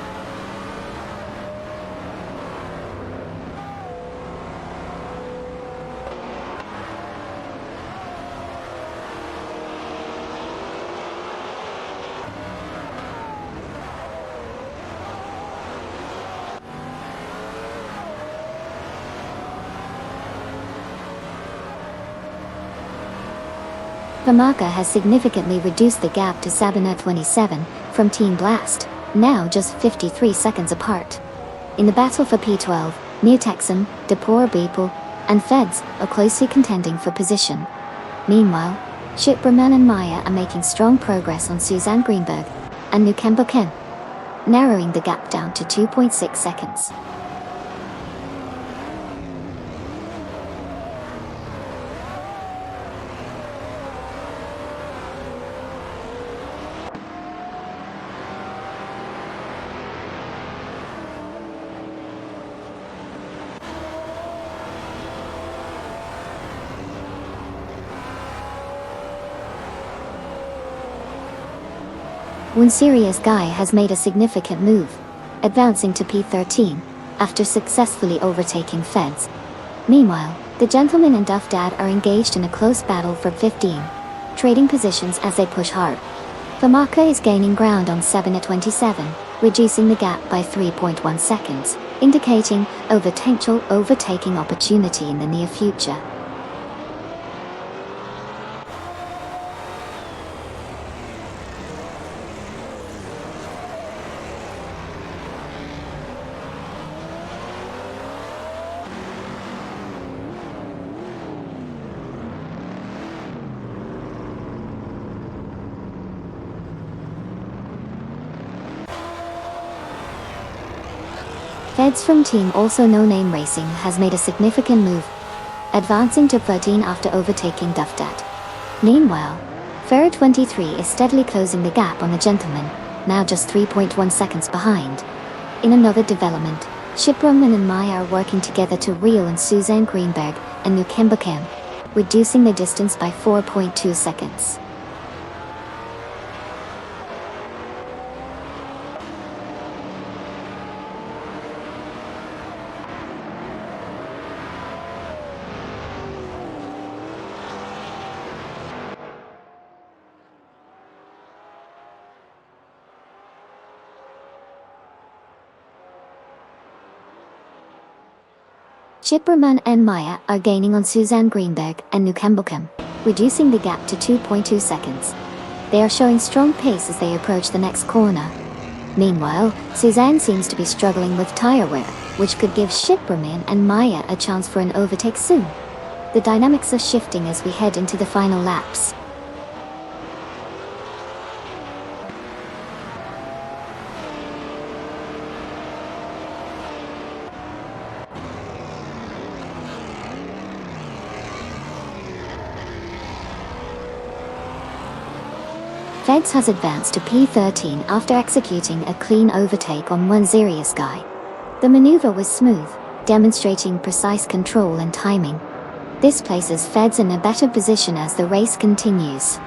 Pamaka has significantly reduced the gap to Sabina 27 from Team Blast, now just 53 seconds apart. In the battle for P12, New Texan, Depor Beeple, and Feds are closely contending for position. Meanwhile, Shipperman and Maya are making strong progress on Suzanne Greenberg and Nukembakken, narrowing the gap down to 2.6 seconds. One serious guy has made a significant move, advancing to P13, after successfully overtaking Feds. Meanwhile, the Gentleman and Duff Dad are engaged in a close battle for 15, trading positions as they push hard. Famaka is gaining ground on 7 at 27, reducing the gap by 3.1 seconds, indicating a potential overtaking opportunity in the near future. Feds from team Also No Name Racing has made a significant move, advancing to 13 after overtaking Duffdat. Meanwhile, Ferrer 23 is steadily closing the gap on the gentleman, now just 3.1 seconds behind. In another development, Shiproman and Maya are working together to reel in Suzanne Greenberg and Nukembakem, reducing the distance by 4.2 seconds. Chipperman and Maya are gaining on Suzanne Greenberg and Nukembakem, reducing the gap to 2.2 seconds. They are showing strong pace as they approach the next corner. Meanwhile, Suzanne seems to be struggling with tire wear, which could give Chipperman and Maya a chance for an overtake soon. The dynamics are shifting as we head into the final laps. Feds has advanced to P13 after executing a clean overtake on one Sirius guy. The maneuver was smooth, demonstrating precise control and timing. This places Feds in a better position as the race continues.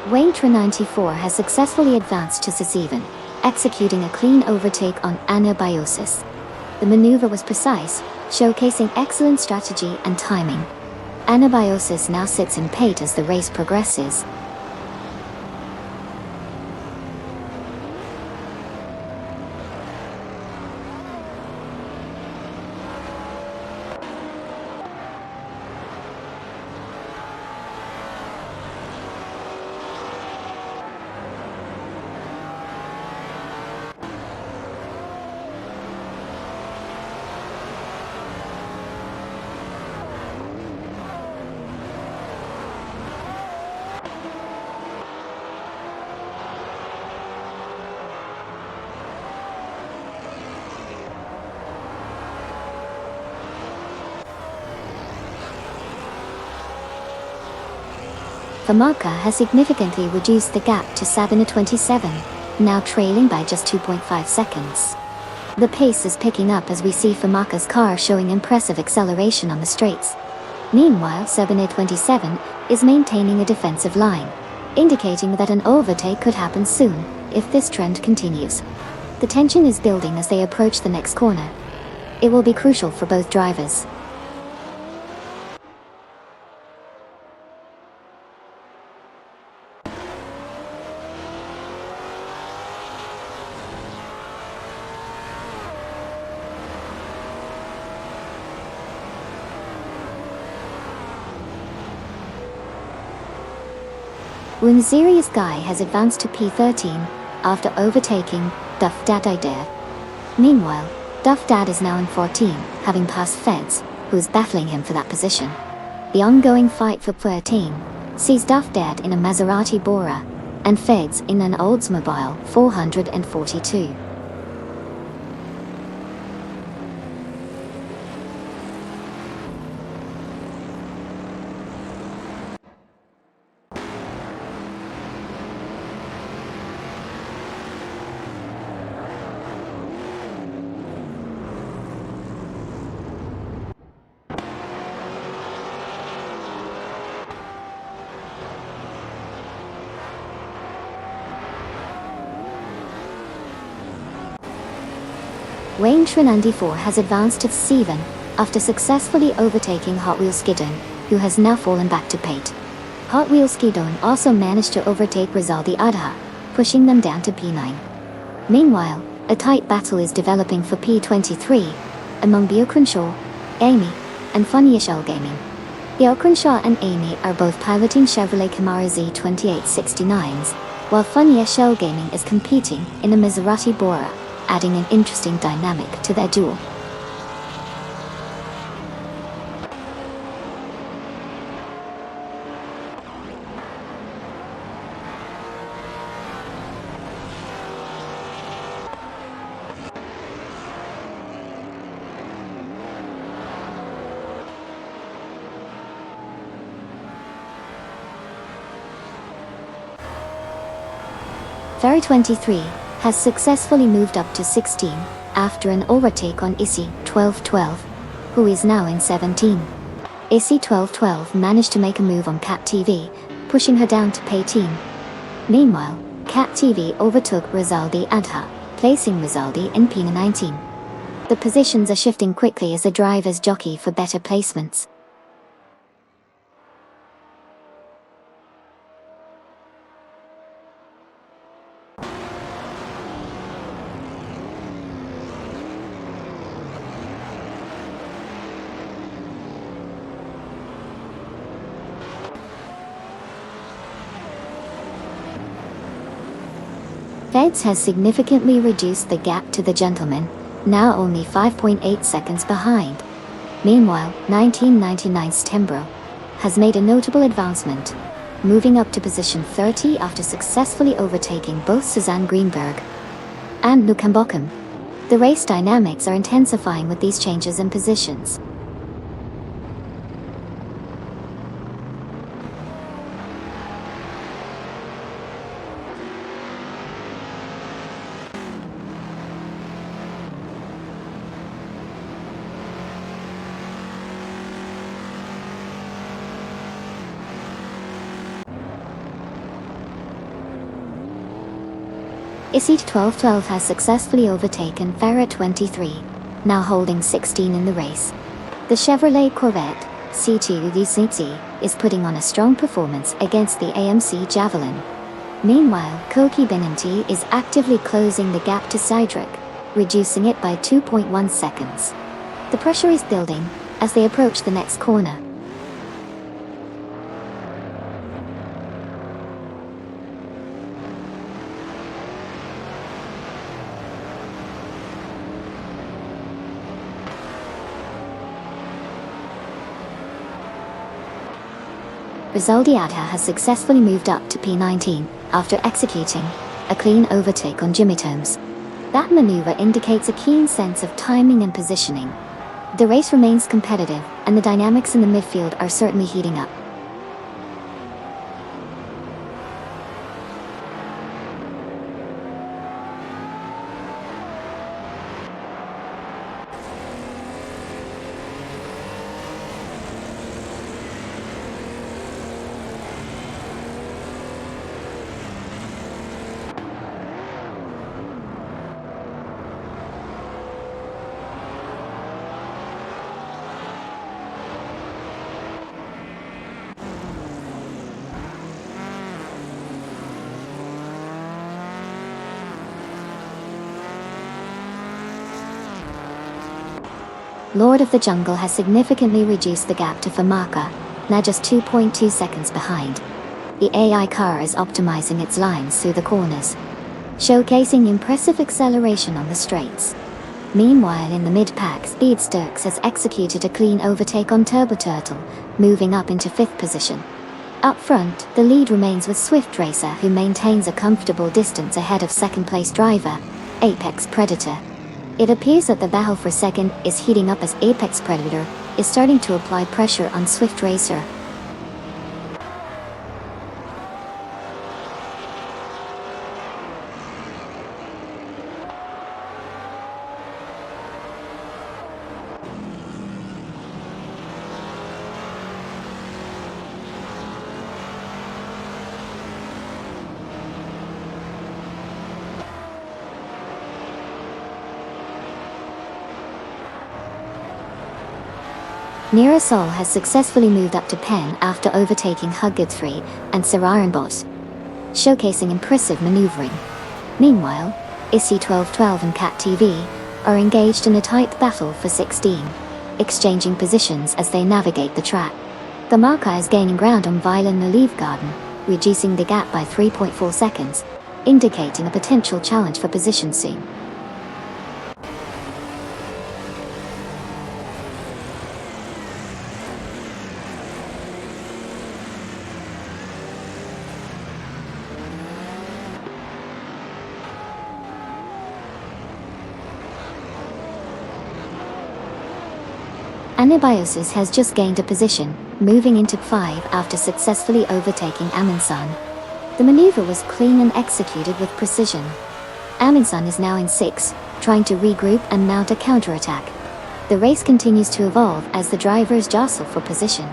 Waitra 94 has successfully advanced to Sisivan, executing a clean overtake on Anabiosis. The maneuver was precise, showcasing excellent strategy and timing. Anabiosis now sits in Pate as the race progresses. Famaka has significantly reduced the gap to 7 at 27, now trailing by just 2.5 seconds. The pace is picking up as we see Famaka's car showing impressive acceleration on the straights. Meanwhile, 7 at 27 is maintaining a defensive line, indicating that an overtake could happen soon if this trend continues. The tension is building as they approach the next corner. It will be crucial for both drivers. Sirius Guy has advanced to P13 after overtaking Duff Dad Idea. Meanwhile, Duff Dad is now in 14, having passed Feds, who is battling him for that position. The ongoing fight for 13 sees Duff Dad in a Maserati Bora and Feds in an Oldsmobile 442. Wayne Trinandy 4 has advanced to 7, after successfully overtaking Hot Wheels Skidon, who has now fallen back to P8. Hot Wheels Skidon also managed to overtake Rizaldi Adha, pushing them down to P9. Meanwhile, a tight battle is developing for P23, among Bjorkrenshaw, Amy, and Funny Gaming. Bjorkrenshaw and Amy are both piloting Chevrolet Camaro Z2869s, while Funny Gaming is competing in a Maserati Bora, adding an interesting dynamic to their duel. Ferry 23 has successfully moved up to 16 after an overtake on Issy 1212, who is now in 17. Issy 1212 managed to make a move on Cat TV, pushing her down to P18. Meanwhile, Cat TV overtook Rizaldi Adha, placing Rizaldi in P19. The positions are shifting quickly as the drivers jockey for better placements. Feds has significantly reduced the gap to the gentleman, now only 5.8 seconds behind. Meanwhile, 1999's Tembro has made a notable advancement, moving up to position 30 after successfully overtaking both Suzanne Greenberg and Lukambokum. The race dynamics are intensifying with these changes in positions. Issy 1212 has successfully overtaken Ferret 23, now holding 16 in the race. The Chevrolet Corvette C2 VCC is putting on a strong performance against the AMC Javelin. Meanwhile, Koki Benanti is actively closing the gap to Cydric, reducing it by 2.1 seconds. The pressure is building as they approach the next corner. Rizaldi Adha has successfully moved up to P19 after executing a clean overtake on Jimmy Tomes. That maneuver indicates a keen sense of timing and positioning. The race remains competitive, and the dynamics in the midfield are certainly heating up. Lord of the Jungle has significantly reduced the gap to Famaka, now just 2.2 seconds behind. The AI car is optimizing its lines through the corners, showcasing impressive acceleration on the straights. Meanwhile, in the mid-pack, Speed Sturks has executed a clean overtake on Turbo Turtle, moving up into 5th position. Up front, the lead remains with Swift Racer, who maintains a comfortable distance ahead of second-place driver, Apex Predator. It appears that the battle for second is heating up as Apex Predator is starting to apply pressure on Swift Racer. Sol has successfully moved up to Penn after overtaking Hugger 3 and Sararanbot, showcasing impressive maneuvering. Meanwhile, ISI 1212 and Cat TV are engaged in a tight battle for 16, exchanging positions as they navigate the track. The marker is gaining ground on Violin Olive Garden, reducing the gap by 3.4 seconds, indicating a potential challenge for position soon. Anabiosis has just gained a position, moving into 5 after successfully overtaking Amundsen. The maneuver was clean and executed with precision. Amundsen is now in 6, trying to regroup and mount a counterattack. The race continues to evolve as the drivers jostle for position.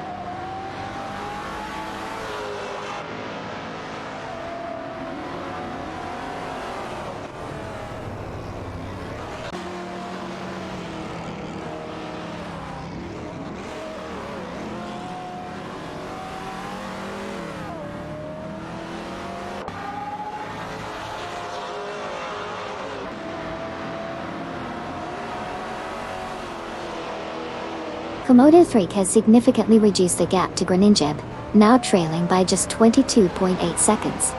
Komodo 3 has significantly reduced the gap to Groningen, now trailing by just 22.8 seconds.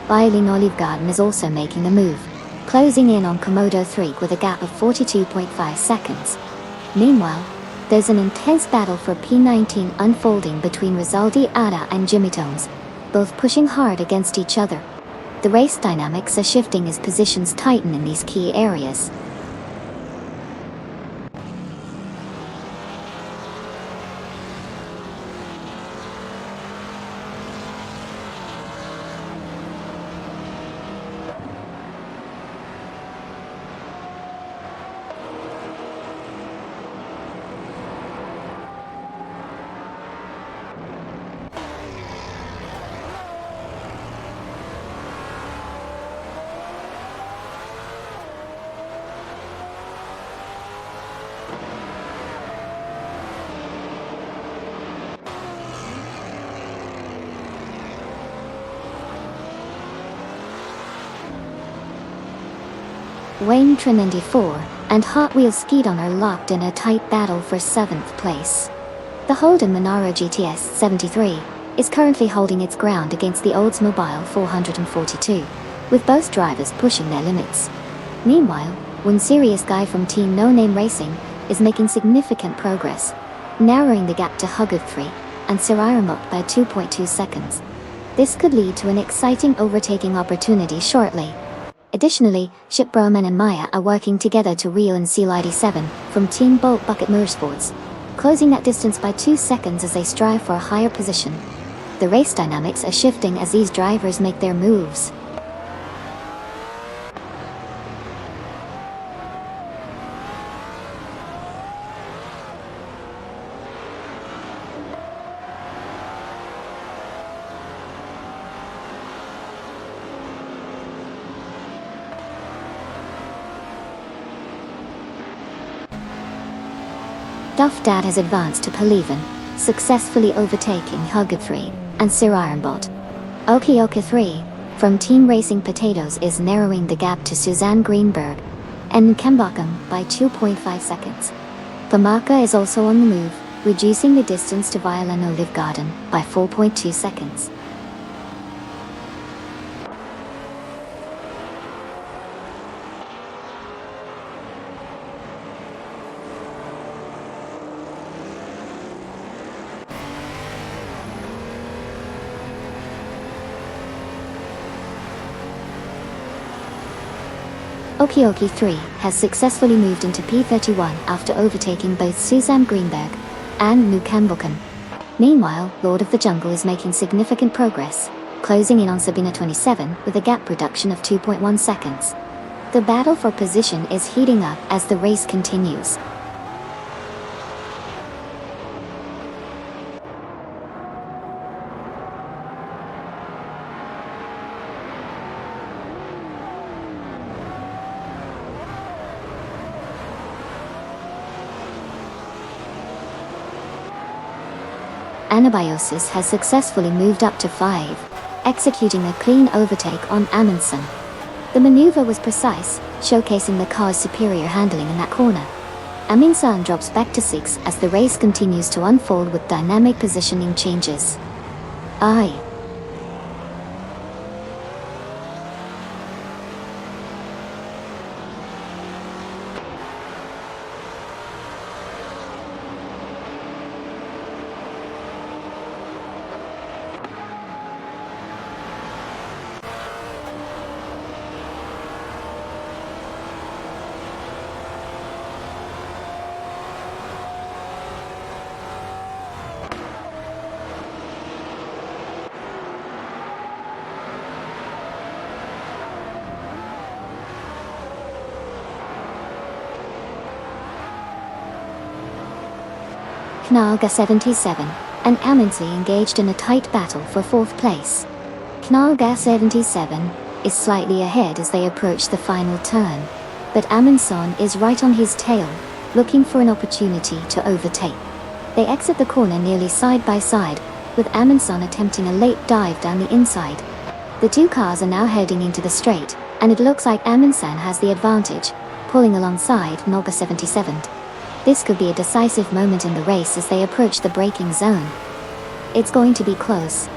Violin Olive Garden is also making a move, closing in on Komodo 3 with a gap of 42.5 seconds. Meanwhile, there's an intense battle for P19 unfolding between Rizaldi Ada and Jimmy Tones, both pushing hard against each other. The race dynamics are shifting as positions tighten in these key areas. Wayne Trinity 4 and Hot Wheels Skidon are locked in a tight battle for 7th place. The Holden Monaro GTS 73 is currently holding its ground against the Oldsmobile 442, with both drivers pushing their limits. Meanwhile, one serious guy from Team No Name Racing is making significant progress, narrowing the gap to Hugger 3 and Sararamut by 2.2 seconds. This could lead to an exciting overtaking opportunity shortly. Additionally, Chip Broman and Maya are working together to reel in Seal ID7 from Team Bolt Bucket Motorsports, closing that distance by 2 seconds as they strive for a higher position. The race dynamics are shifting as these drivers make their moves. Duff Dad has advanced to Pelivan, successfully overtaking Hugger 3 and Sirarenbot. Okioka 3, from Team Racing Potatoes, is narrowing the gap to Suzanne Greenberg and Kembakum by 2.5 seconds. Pamaka is also on the move, reducing the distance to Violin Olive Garden by 4.2 seconds. Okioki 3 has successfully moved into P31 after overtaking both Suzanne Greenberg and Mukambukam. Meanwhile, Lord of the Jungle is making significant progress, closing in on Sabina 27 with a gap reduction of 2.1 seconds. The battle for position is heating up as the race continues. Anabiosis has successfully moved up to 5, executing a clean overtake on Amundsen. The maneuver was precise, showcasing the car's superior handling in that corner. Amundsen drops back to 6 as the race continues to unfold with dynamic positioning changes. Knalga 77 and Amundsen engaged in a tight battle for 4th place. Knalga 77 is slightly ahead as they approach the final turn, but Amundsen is right on his tail, looking for an opportunity to overtake. They exit the corner nearly side by side, with Amundsen attempting a late dive down the inside. The two cars are now heading into the straight, and it looks like Amundsen has the advantage, pulling alongside Knalga 77. This could be a decisive moment in the race as they approach the braking zone. It's going to be close.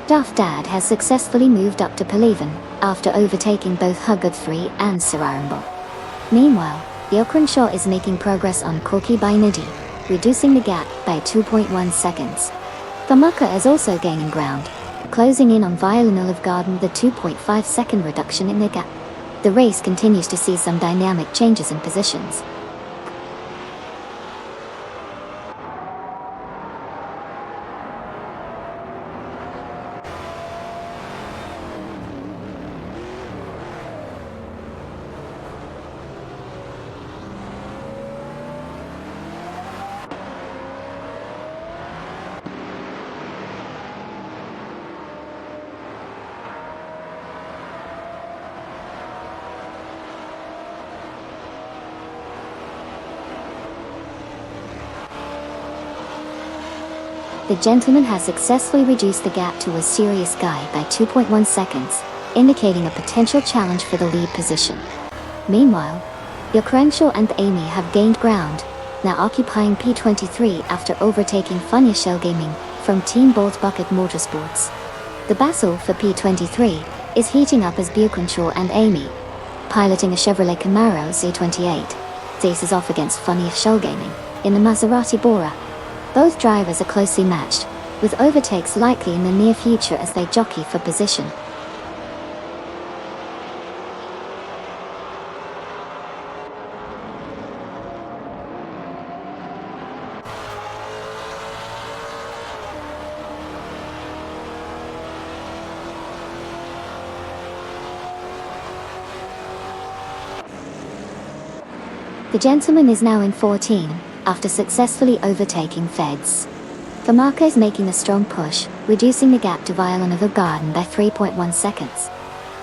Duff Dad has successfully moved up to P11, after overtaking both Huggard 3 and Sararambo. Meanwhile, Jokrenshaw is making progress on Corky by Nidhi, reducing the gap by 2.1 seconds. Famaka is also gaining ground, closing in on Violinal of Garden the 2.5 second reduction in the gap. The race continues to see some dynamic changes in positions. The gentleman has successfully reduced the gap to a serious guy by 2.1 seconds, indicating a potential challenge for the lead position. Meanwhile, Jokrenshaw and Amy have gained ground, now occupying P23 after overtaking Funya Shell Gaming from Team Bolt Bucket Motorsports. The battle for P23 is heating up as Jokrenshaw and Amy, piloting a Chevrolet Camaro Z28, faces off against Funya Shell Gaming in the Maserati Bora. Both drivers are closely matched, with overtakes likely in the near future as they jockey for position. The gentleman is now in 14, after successfully overtaking Feds. Famaka is making a strong push, reducing the gap to Violinal of Garden by 3.1 seconds.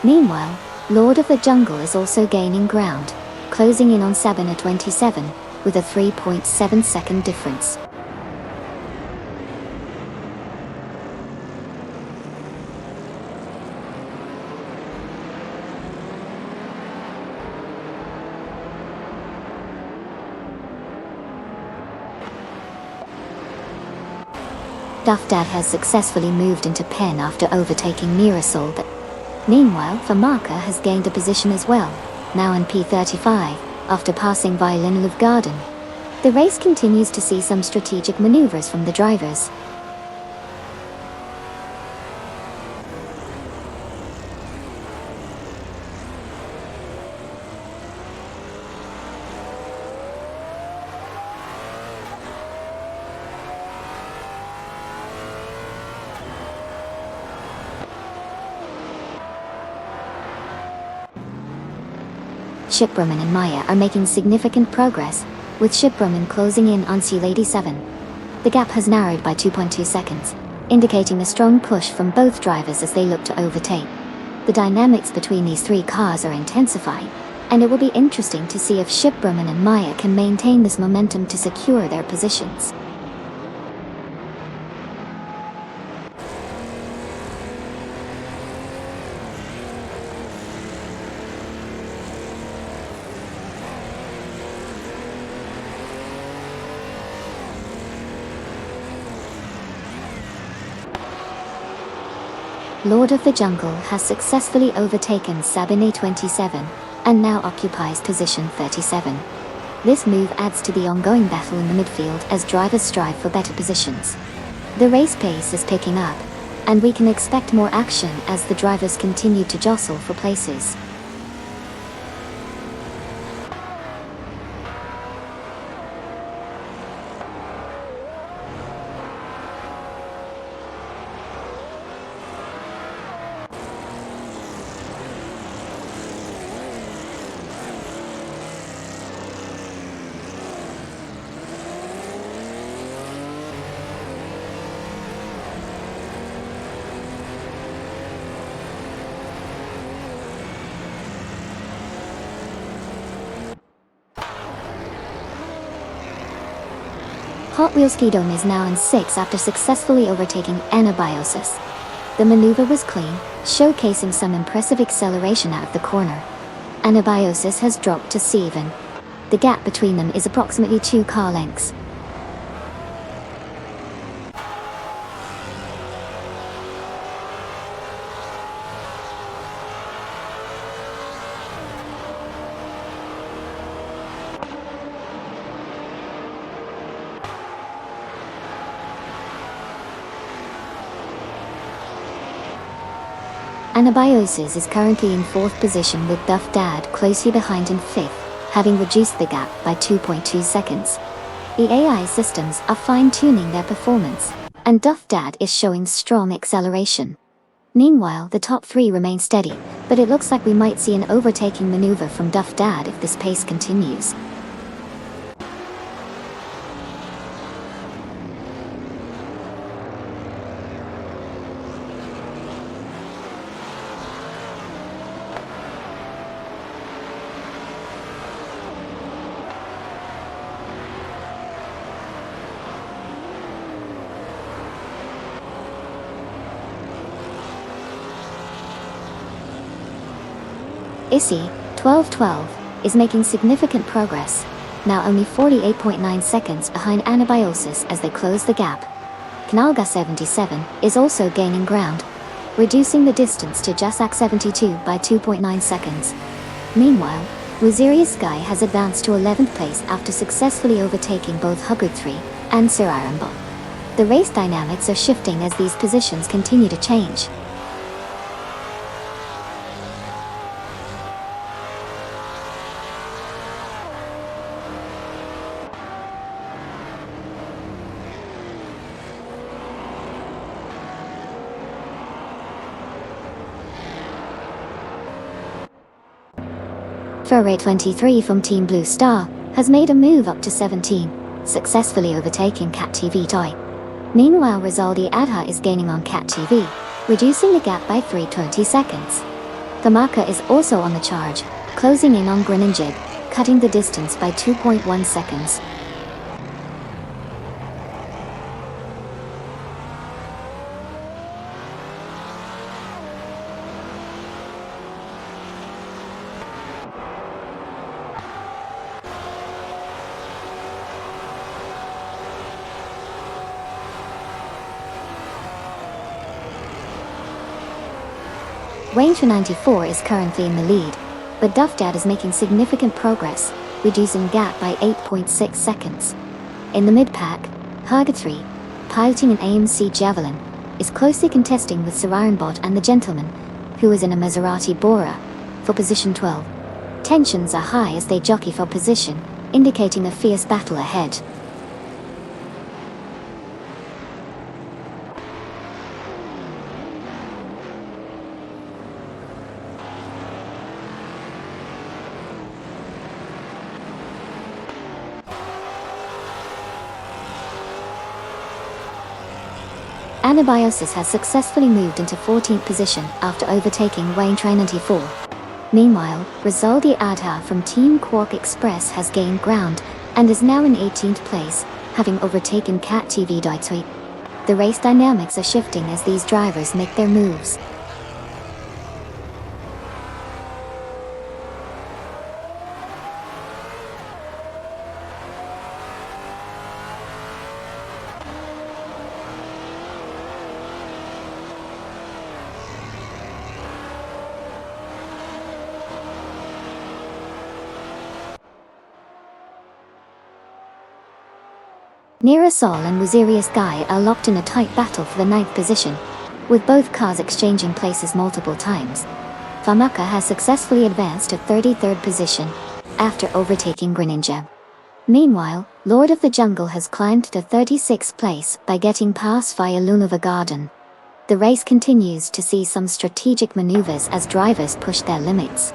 Meanwhile, Lord of the Jungle is also gaining ground, closing in on Sabina 27, with a 3.7 second difference. Duff Dad has successfully moved into Pen after overtaking Mirasol, but meanwhile Famaka has gained a position as well, now in P35, after passing Violinal of Garden. The race continues to see some strategic maneuvers from the drivers. Shipbroman and Maya are making significant progress, with Shipbroman closing in on C87. The gap has narrowed by 2.2 seconds, indicating a strong push from both drivers as they look to overtake. The dynamics between these three cars are intensifying, and it will be interesting to see if Shipbroman and Maya can maintain this momentum to secure their positions. Lord of the Jungle has successfully overtaken Sabine 27, and now occupies position 37. This move adds to the ongoing battle in the midfield as drivers strive for better positions. The race pace is picking up, and we can expect more action as the drivers continue to jostle for places. Hot Wheels Kidom is now in 6th after successfully overtaking Anabiosis. The maneuver was clean, showcasing some impressive acceleration out of the corner. Anabiosis has dropped to 7. The gap between them is approximately 2 car lengths. Anabiosis is currently in 4th position with Duff Dad closely behind in 5th, having reduced the gap by 2.2 seconds. The AI systems are fine-tuning their performance, and Duff Dad is showing strong acceleration. Meanwhile, the top 3 remain steady, but it looks like we might see an overtaking maneuver from Duff Dad if this pace continues. Issy, 1212, is making significant progress, now only 48.9 seconds behind Anabiosis as they close the gap. Knalga 77 is also gaining ground, reducing the distance to Jasak 72 by 2.9 seconds. Meanwhile, Wazirius Sky has advanced to 11th place after successfully overtaking both Hugud 3 and Sirarambol. The race dynamics are shifting as these positions continue to change. Ferrari 23 from Team Blue Star has made a move up to 17, successfully overtaking Cat TV Toy. Meanwhile, Rizaldi Adha is gaining on Cat TV, reducing the gap by 3.20 seconds. Tamaka is also on the charge, closing in on Grenanjib, cutting the distance by 2.1 seconds. Ranger 94 is currently in the lead, but Duff Dad is making significant progress, reducing gap by 8.6 seconds. In the mid-pack, Haga 3, piloting an AMC Javelin, is closely contesting with Sararanbot and the Gentleman, who is in a Maserati Bora, for position 12. Tensions are high as they jockey for position, indicating a fierce battle ahead. Anabiosis has successfully moved into 14th position after overtaking Wayne Trinity 4. Meanwhile, Rizaldi Adha from Team Quark Express has gained ground and is now in 18th place, having overtaken Cat TV Deutsche. The race dynamics are shifting as these drivers make their moves. Neerasol and Wazirius Guy are locked in a tight battle for the 9th position, with both cars exchanging places multiple times. Famaka has successfully advanced to 33rd position, after overtaking Greninja. Meanwhile, Lord of the Jungle has climbed to 36th place by getting past via Lunova Garden. The race continues to see some strategic maneuvers as drivers push their limits.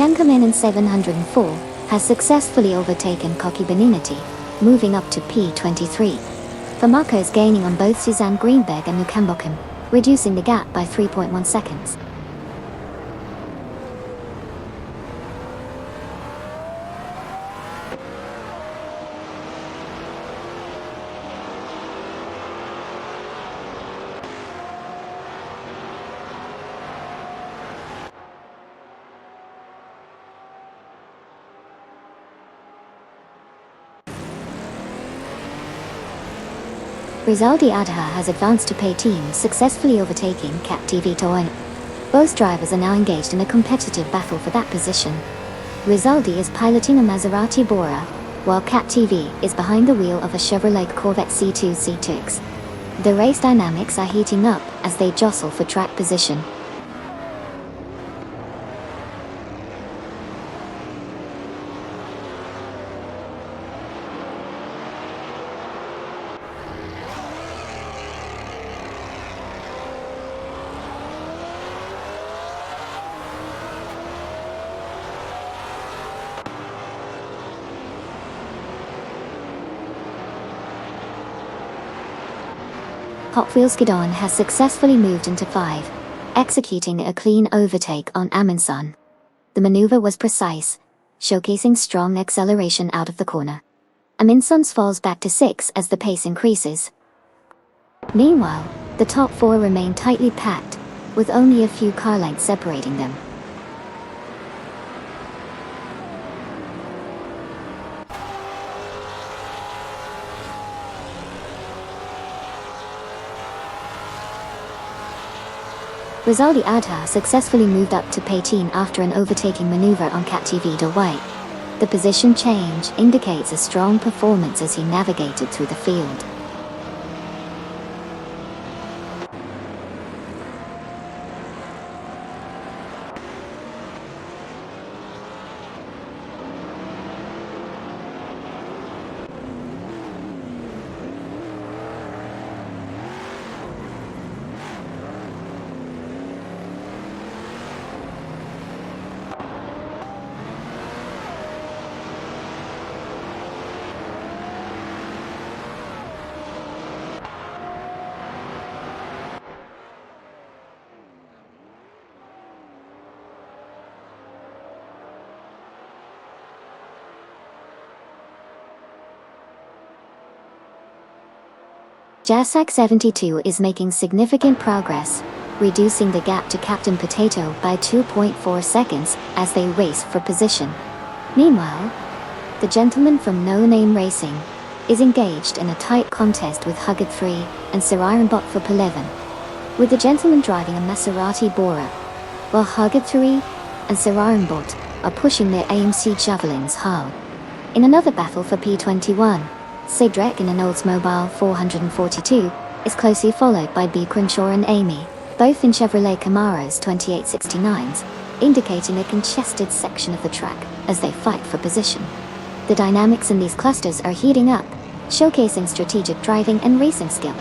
Tenkamen in 704 has successfully overtaken Koki Beninity, moving up to P23. Famaka is gaining on both Suzanne Greenberg and Nukambokum, reducing the gap by 3.1 seconds. Rizaldi Adha has advanced to P-Team, successfully overtaking Cat TV Toyne. Both drivers are now engaged in a competitive battle for that position. Rizaldi is piloting a Maserati Bora, while Cat TV is behind the wheel of a Chevrolet Corvette C2 C6. The race dynamics are heating up as they jostle for track position. Hot Wheels Gidon has successfully moved into 5, executing a clean overtake on Amundsen. The maneuver was precise, showcasing strong acceleration out of the corner. Amundsen falls back to 6 as the pace increases. Meanwhile, the top 4 remain tightly packed, with only a few car lengths separating them. Rizaldi Adha successfully moved up to P-Team after an overtaking maneuver on Cat TV White. The position change indicates a strong performance as he navigated through the field. Jasak 72 is making significant progress, reducing the gap to Captain Potato by 2.4 seconds as they race for position. Meanwhile, the gentleman from No Name Racing is engaged in a tight contest with Hugged 3 and Sirironbot for P11, with the gentleman driving a Maserati Bora, while Hugged 3 and Sirironbot are pushing their AMC Javelins hard. In another battle for P21, Cedric in an Oldsmobile 442 is closely followed by B. Crenshaw and Amy, both in Chevrolet Camaros 2869s, indicating a congested section of the track as they fight for position. The dynamics in these clusters are heating up, showcasing strategic driving and racing skill.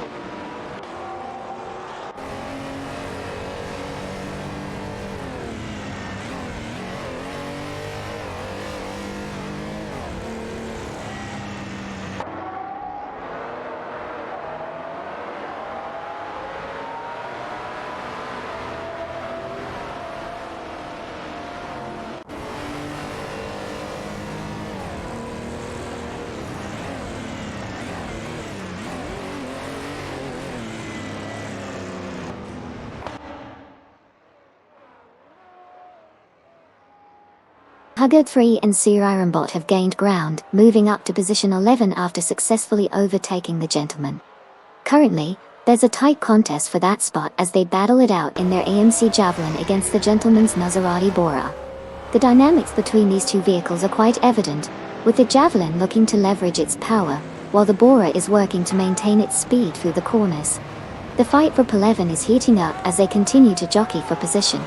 Huggard 3 and Surirenbot have gained ground, moving up to position 11 after successfully overtaking the gentleman. Currently, there's a tight contest for that spot as they battle it out in their AMC Javelin against the gentleman's Maserati Bora. The dynamics between these two vehicles are quite evident, with the Javelin looking to leverage its power, while the Bora is working to maintain its speed through the corners. The fight for P11 is heating up as they continue to jockey for position.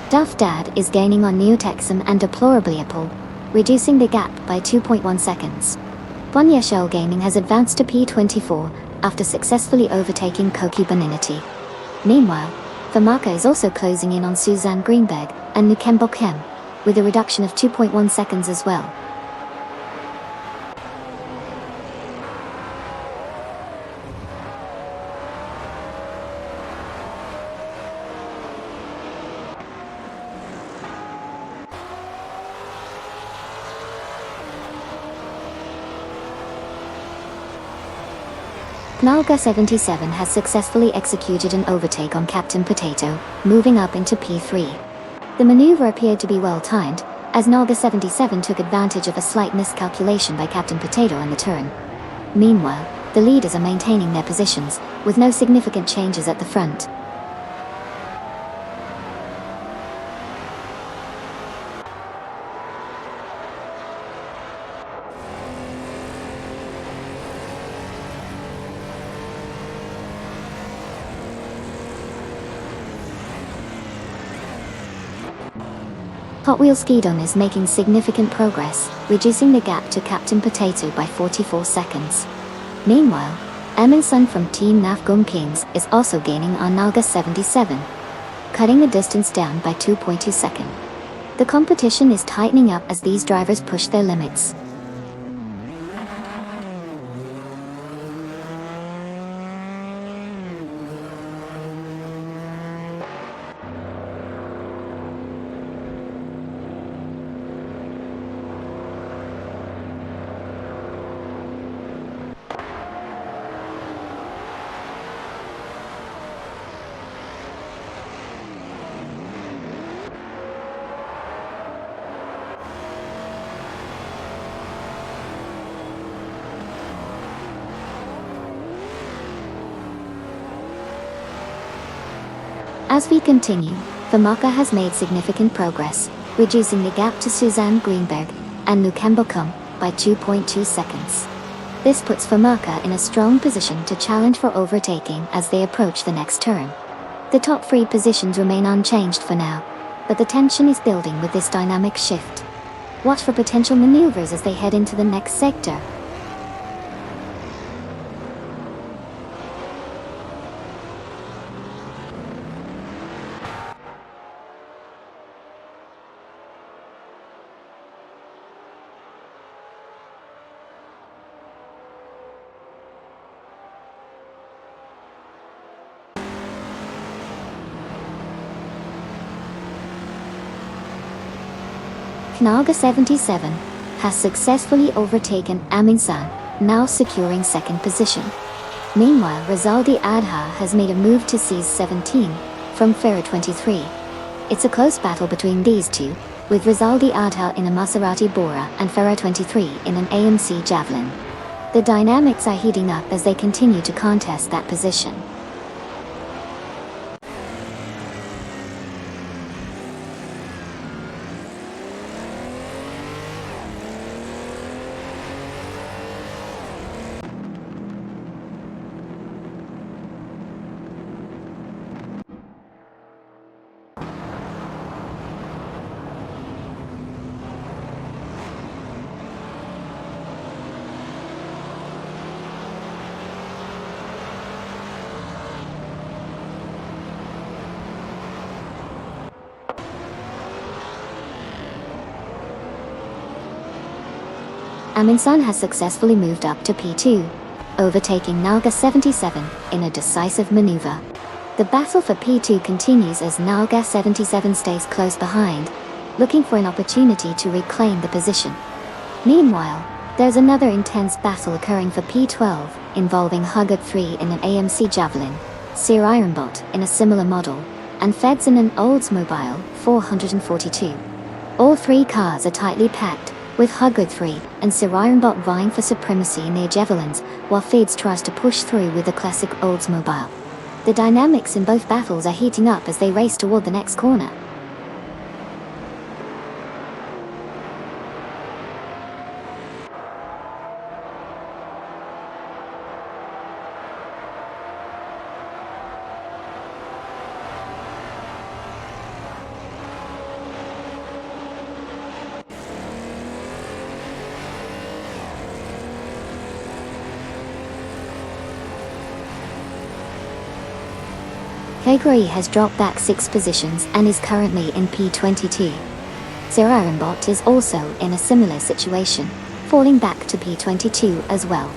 Duff Dad is gaining on Neotexum and Deplorably Apple, reducing the gap by 2.1 seconds. Bonya Shell Gaming has advanced to P24 after successfully overtaking Koki Benignity. Meanwhile, Famaka is also closing in on Suzanne Greenberg and Nukembo Kem, with a reduction of 2.1 seconds as well. Knalga 77 has successfully executed an overtake on Captain Potato, moving up into P3. The maneuver appeared to be well timed, as Knalga 77 took advantage of a slight miscalculation by Captain Potato in the turn. Meanwhile, the leaders are maintaining their positions, with no significant changes at the front. Hot Wheels Skidon is making significant progress, reducing the gap to Captain Potato by 44 seconds. Meanwhile, Emerson from Team Nafgum Kings is also gaining on Nalga 77, cutting the distance down by 2.2 seconds. The competition is tightening up as these drivers push their limits. As we continue, Famaka has made significant progress, reducing the gap to Suzanne Greenberg and Nukembo Kem by 2.2 seconds. This puts Famaka in a strong position to challenge for overtaking as they approach the next turn. The top three positions remain unchanged for now, but the tension is building with this dynamic shift. Watch for potential maneuvers as they head into the next sector. Knalga 77 has successfully overtaken Aminsan, now securing second position. Meanwhile, Rizaldi Adha has made a move to seize 17 from Ferrer 23. It's a close battle between these two, with Rizaldi Adha in a Maserati Bora and Ferrer 23 in an AMC Javelin. The dynamics are heating up as they continue to contest that position. Aminsan has successfully moved up to P2, overtaking Nalga 77 in a decisive maneuver. The battle for P2 continues as Nauga 77 stays close behind, looking for an opportunity to reclaim the position. Meanwhile, there's another intense battle occurring for P12, involving Huggard 3 in an AMC Javelin, Sir Ironbot in a similar model, and Feds in an Oldsmobile 442. All three cars are tightly packed, with Huggard 3 and Sir Ironbot vying for supremacy in their Javelins, while Feds tries to push through with the classic Oldsmobile. The dynamics in both battles are heating up as they race toward the next corner. Kaguri has dropped back 6 positions and is currently in P22. Sir Ironbot is also in a similar situation, falling back to P22 as well.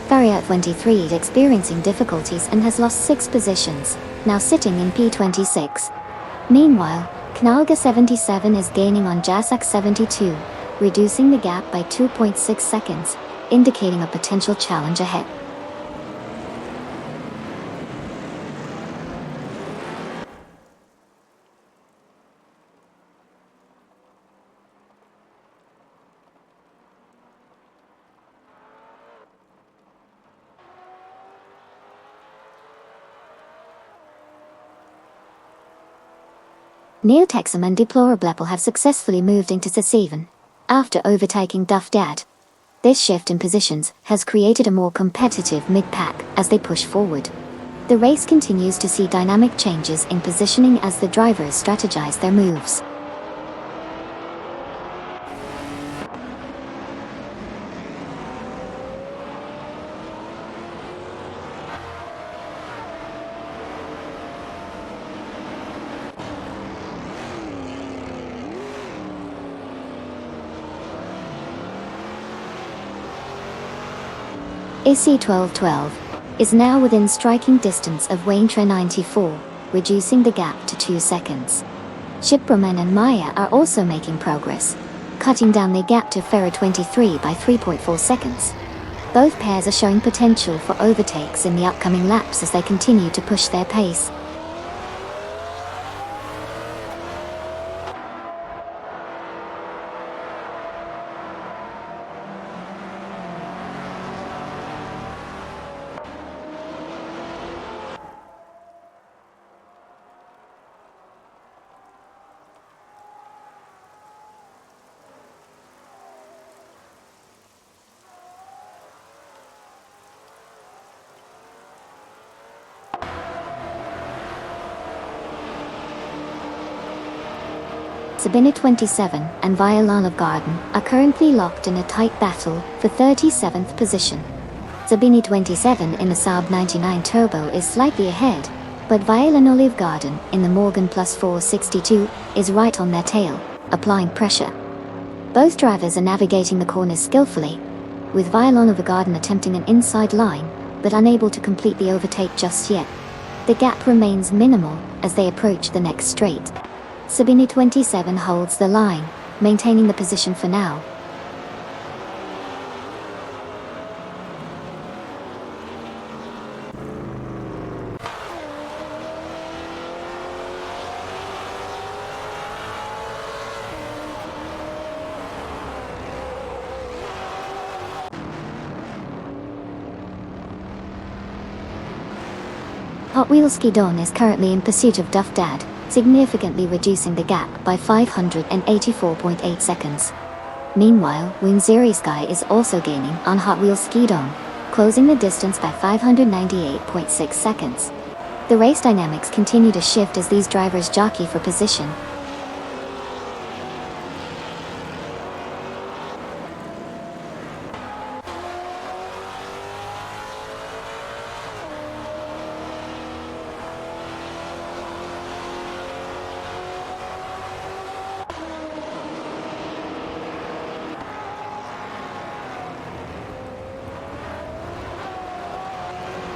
Farrier 23 is experiencing difficulties and has lost 6 positions, now sitting in P26. Meanwhile, Knalga 77 is gaining on Jasak 72, reducing the gap by 2.6 seconds, indicating a potential challenge ahead. Neotexum and Deplorablepple have successfully moved into C7, after overtaking Duff Dad. This shift in positions has created a more competitive mid-pack as they push forward. The race continues to see dynamic changes in positioning as the drivers strategize their moves. IC1212 is now within striking distance of Waintra 94, reducing the gap to 2 seconds. Shipraman and Maya are also making progress, cutting down their gap to Ferrer 23 by 3.4 seconds. Both pairs are showing potential for overtakes in the upcoming laps as they continue to push their pace. Sabina 27 and Violan of Garden are currently locked in a tight battle for 37th position. Sabina 27 in the Saab 99 Turbo is slightly ahead, but Violan Olive Garden in the Morgan Plus 462 is right on their tail, applying pressure. Both drivers are navigating the corners skillfully, with Violan of Garden attempting an inside line, but unable to complete the overtake just yet. The gap remains minimal as they approach the next straight. Sabina 27 holds the line, maintaining the position for now. Hot Wheels Skidon is currently in pursuit of Duff Dad, significantly reducing the gap by 584.8 seconds. Meanwhile, Winzuri Sky is also gaining on Hot Wheels Skidon, closing the distance by 598.6 seconds. The race dynamics continue to shift as these drivers jockey for position.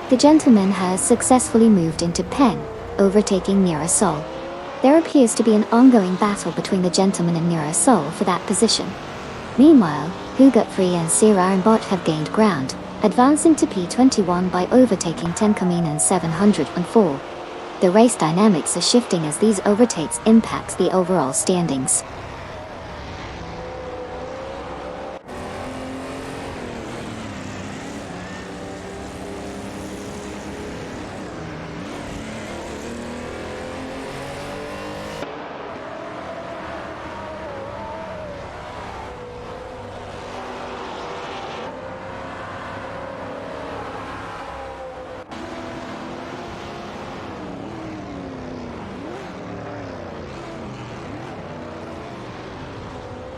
The gentleman has successfully moved into Pen, overtaking Mirasol. There appears to be an ongoing battle between the gentleman and Mirasol for that position. Meanwhile, Huguetfree and Sirarenbot have gained ground, advancing to P21 by overtaking Tenkamin and 704. The race dynamics are shifting as these overtakes impact the overall standings.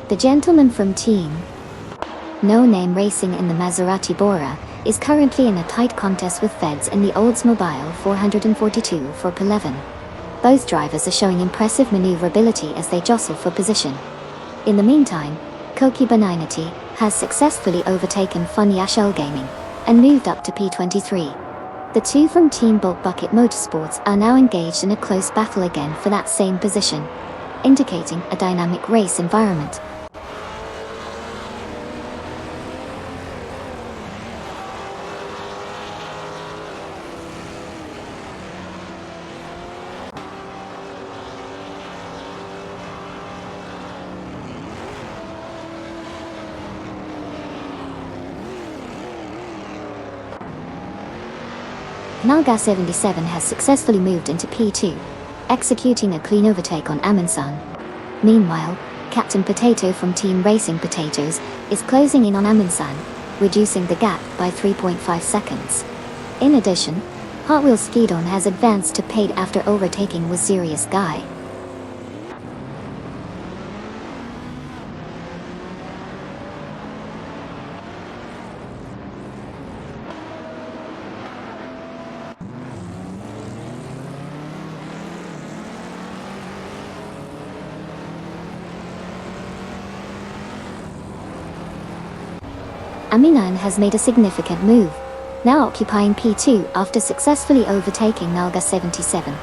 The gentleman from Team No Name Racing in the Maserati Bora is currently in a tight contest with Feds in the Oldsmobile 442 for P11. Both drivers are showing impressive maneuverability as they jostle for position. In the meantime, Koki Benignity has successfully overtaken Fun Yashel Gaming and moved up to P23. The two from Team Bulk Bucket Motorsports are now engaged in a close battle again for that same position, indicating a dynamic race environment. Nalga 77 has successfully moved into P2, executing a clean overtake on Amundsen. Meanwhile, Captain Potato from Team Racing Potatoes is closing in on Amundsen, reducing the gap by 3.5 seconds. In addition, Hot Wheels Skidon has advanced to P8 after overtaking with Serious Guy. Aminan has made a significant move, now occupying P2 after successfully overtaking Nalga 77.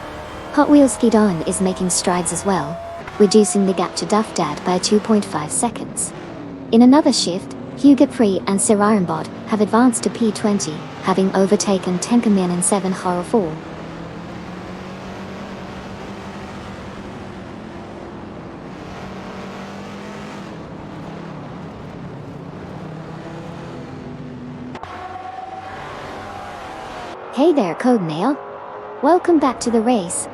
Hot Wheels Skidon is making strides as well, reducing the gap to Duffdad by 2.5 seconds. In another shift, Huguetfree and Sirarenbot have advanced to P20, having overtaken Tenkamin and 704. Hey there, Codenail. Welcome back to the race.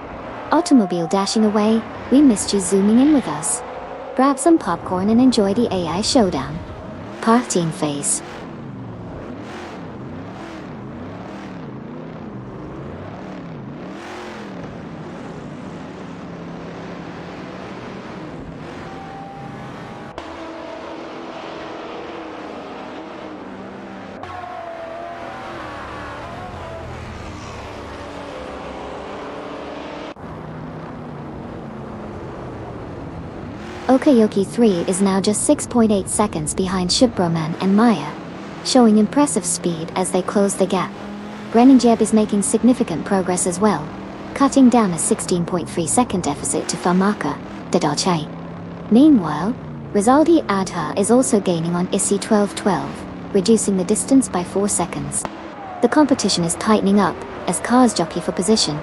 Automobile dashing away, we missed you zooming in with us. Grab some popcorn and enjoy the AI showdown. Partying phase. Okayoki 3 is now just 6.8 seconds behind Shubroman and Maya, showing impressive speed as they close the gap. Brenninjeb is making significant progress as well, cutting down a 16.3 second deficit to Famaka, Dadalche. Meanwhile, Rizaldi Adha is also gaining on Issy 1212, reducing the distance by 4 seconds. The competition is tightening up as cars jockey for position.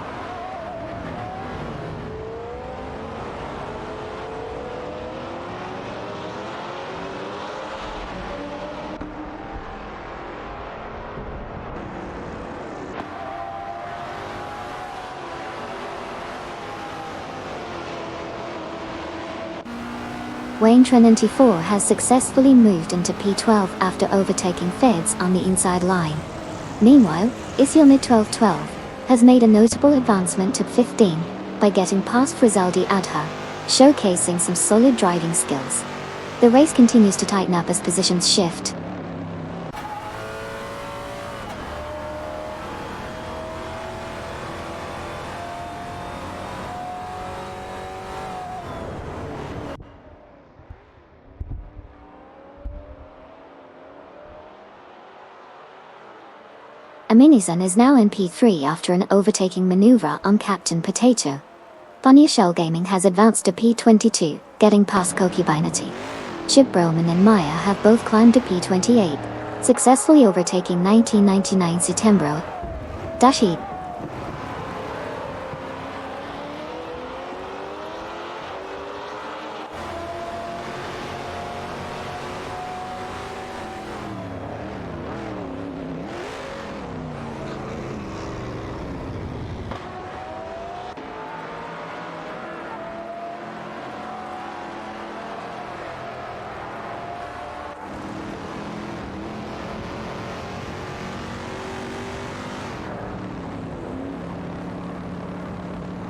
Wayne 94 has successfully moved into P12 after overtaking Feds on the inside line. Meanwhile, Isiomid 1212 has made a notable advancement to 15 by getting past Rizaldi Adha, showcasing some solid driving skills. The race continues to tighten up as positions shift. Aminisan is now in P3 after an overtaking maneuver on Captain Potato. Funny Shell Gaming has advanced to P22, getting past Kokubinati. Chip Broman and Maya have both climbed to P28, successfully overtaking 1999 Setembro. Dashi.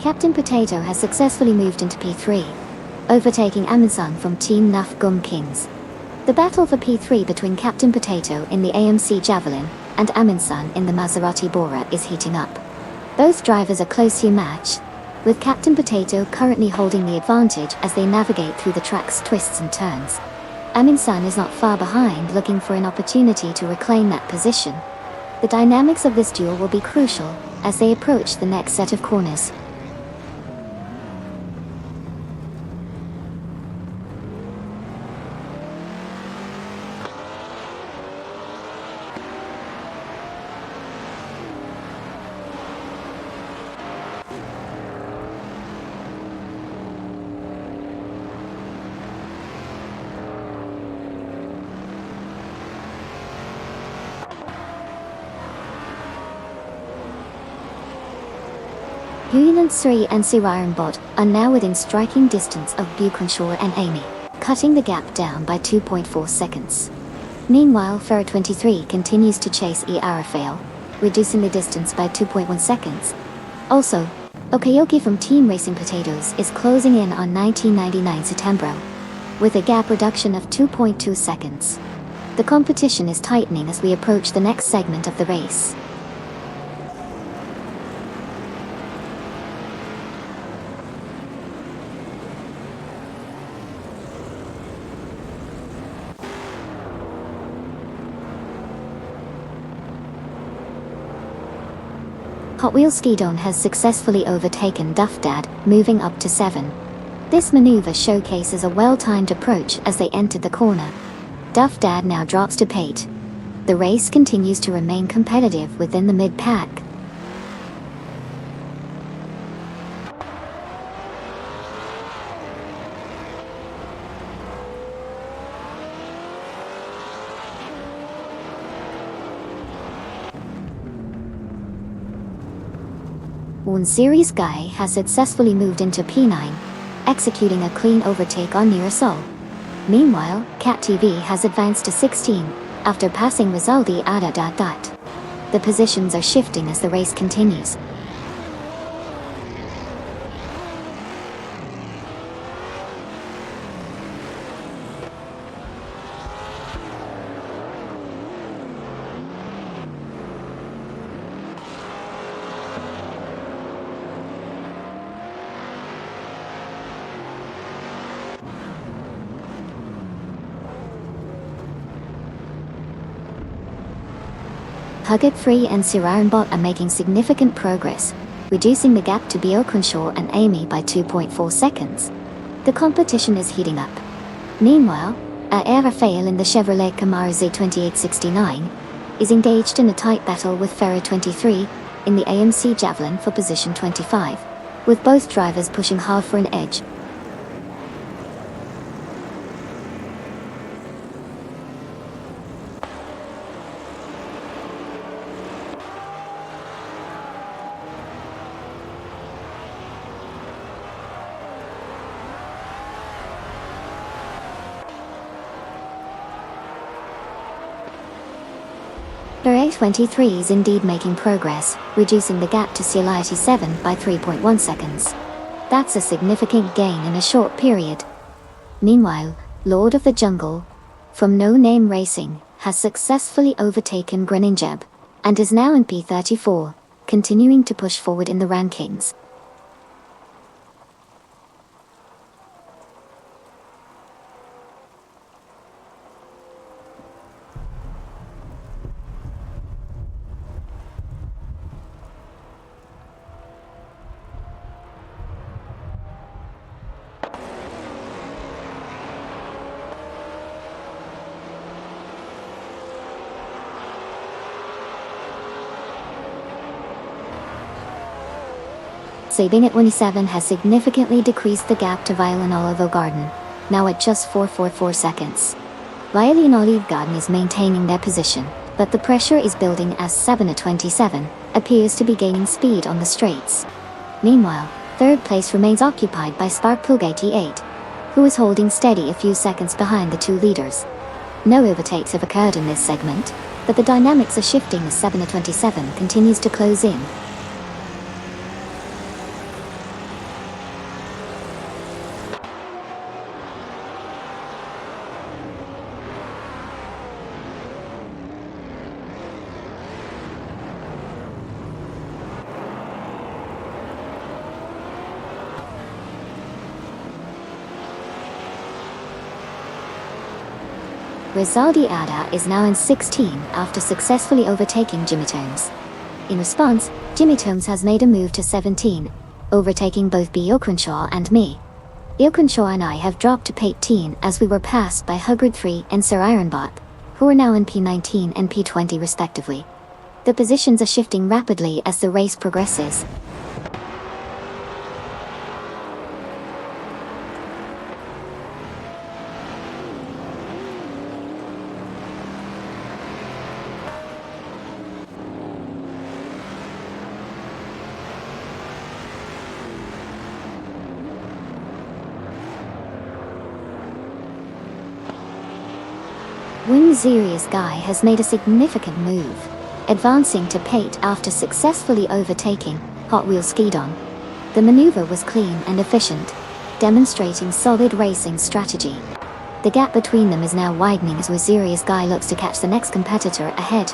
Captain Potato has successfully moved into P3, overtaking Amundsen from Team Nuf Gum Kings. The battle for P3 between Captain Potato in the AMC Javelin and Amundsen in the Maserati Bora is heating up. Both drivers are closely matched, with Captain Potato currently holding the advantage as they navigate through the track's twists and turns. Amundsen is not far behind, looking for an opportunity to reclaim that position. The dynamics of this duel will be crucial as they approach the next set of corners. Huiland Sri and Sirironbot are now within striking distance of Buconshaw and Amy, cutting the gap down by 2.4 seconds. Meanwhile, Ferrer 23 continues to chase E. Arafael, reducing the distance by 2.1 seconds. Also, Okayoki from Team Racing Potatoes is closing in on 1999 Setembro, with a gap reduction of 2.2 seconds. The competition is tightening as we approach the next segment of the race. Hot Wheels Skidon has successfully overtaken Duff Dad, moving up to 7. This maneuver showcases a well-timed approach as they entered the corner. Duff Dad now drops to Pate. The race continues to remain competitive within the mid-pack. One Series Guy has successfully moved into P9, executing a clean overtake on Mirasol. Meanwhile, Cat TV has advanced to 16, after passing Rizaldi Adadat. The positions are shifting as the race continues. Huggett Free and Sirironbot are making significant progress, reducing the gap to Buconshaw and Amy by 2.4 seconds. The competition is heating up. Meanwhile, Arafael in the Chevrolet Camaro Z2869 is engaged in a tight battle with Ferrer 23 in the AMC Javelin for position 25, with both drivers pushing hard for an edge. Ferrer 23 is indeed making progress, reducing the gap to Cialiety 7 by 3.1 seconds. That's a significant gain in a short period. Meanwhile, Lord of the Jungle, from No Name Racing, has successfully overtaken Greninjeb, and is now in P34, continuing to push forward in the rankings. Sabine at 27 has significantly decreased the gap to Violin Olive Garden, now at just 4.44 seconds. Violin Olive Garden is maintaining their position, but the pressure is building as 7 at 27 appears to be gaining speed on the straights. Meanwhile, third place remains occupied by Sparkplug 88, who is holding steady a few seconds behind the two leaders. No overtakes have occurred in this segment, but the dynamics are shifting as 7 at 27 continues to close in. Rizaldi Ada is now in 16 after successfully overtaking Jimmy Tomes. In response, Jimmy Tomes has made a move to 17, overtaking both B. Oakenshaw and me. Oakenshaw and I have dropped to P18 as we were passed by Huggard 3 and Sir Ironbot, who are now in P19 and P20 respectively. The positions are shifting rapidly as the race progresses. Wing Serious Guy has made a significant move, advancing to P8 after successfully overtaking Hot Wheels Skidon. The maneuver was clean and efficient, demonstrating solid racing strategy. The gap between them is now widening as Wing Serious Guy looks to catch the next competitor ahead.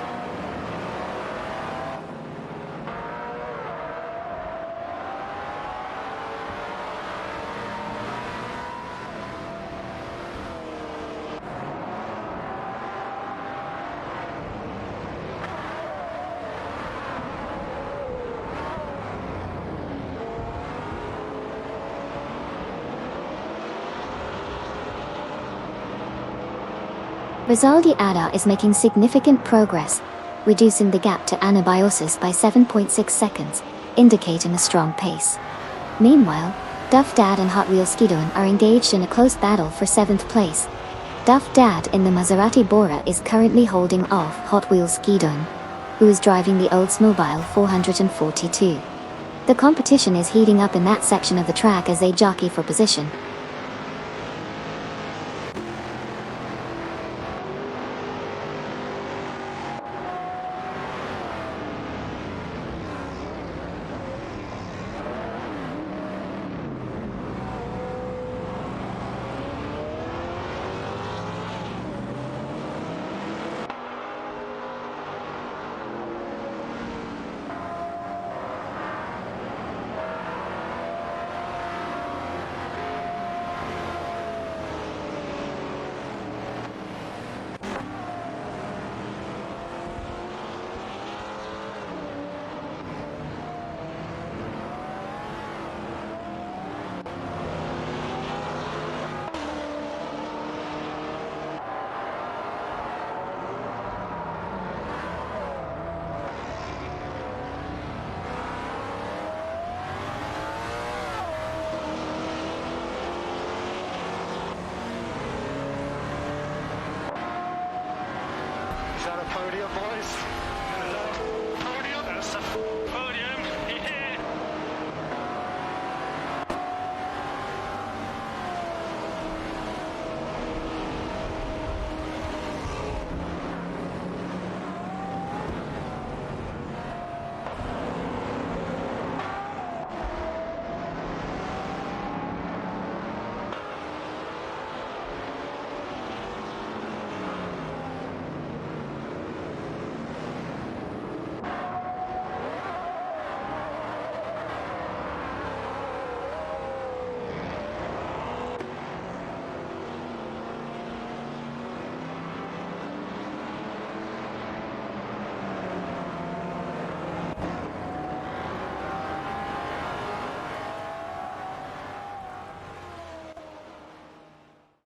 Rizaldi Ada is making significant progress, reducing the gap to Anabiosis by 7.6 seconds, indicating a strong pace. Meanwhile, Duff Dad and Hot Wheels Skidon are engaged in a close battle for 7th place. Duff Dad in the Maserati Bora is currently holding off Hot Wheels Skidon, who is driving the Oldsmobile 442. The competition is heating up in that section of the track as they jockey for position. Is that a podium, boys?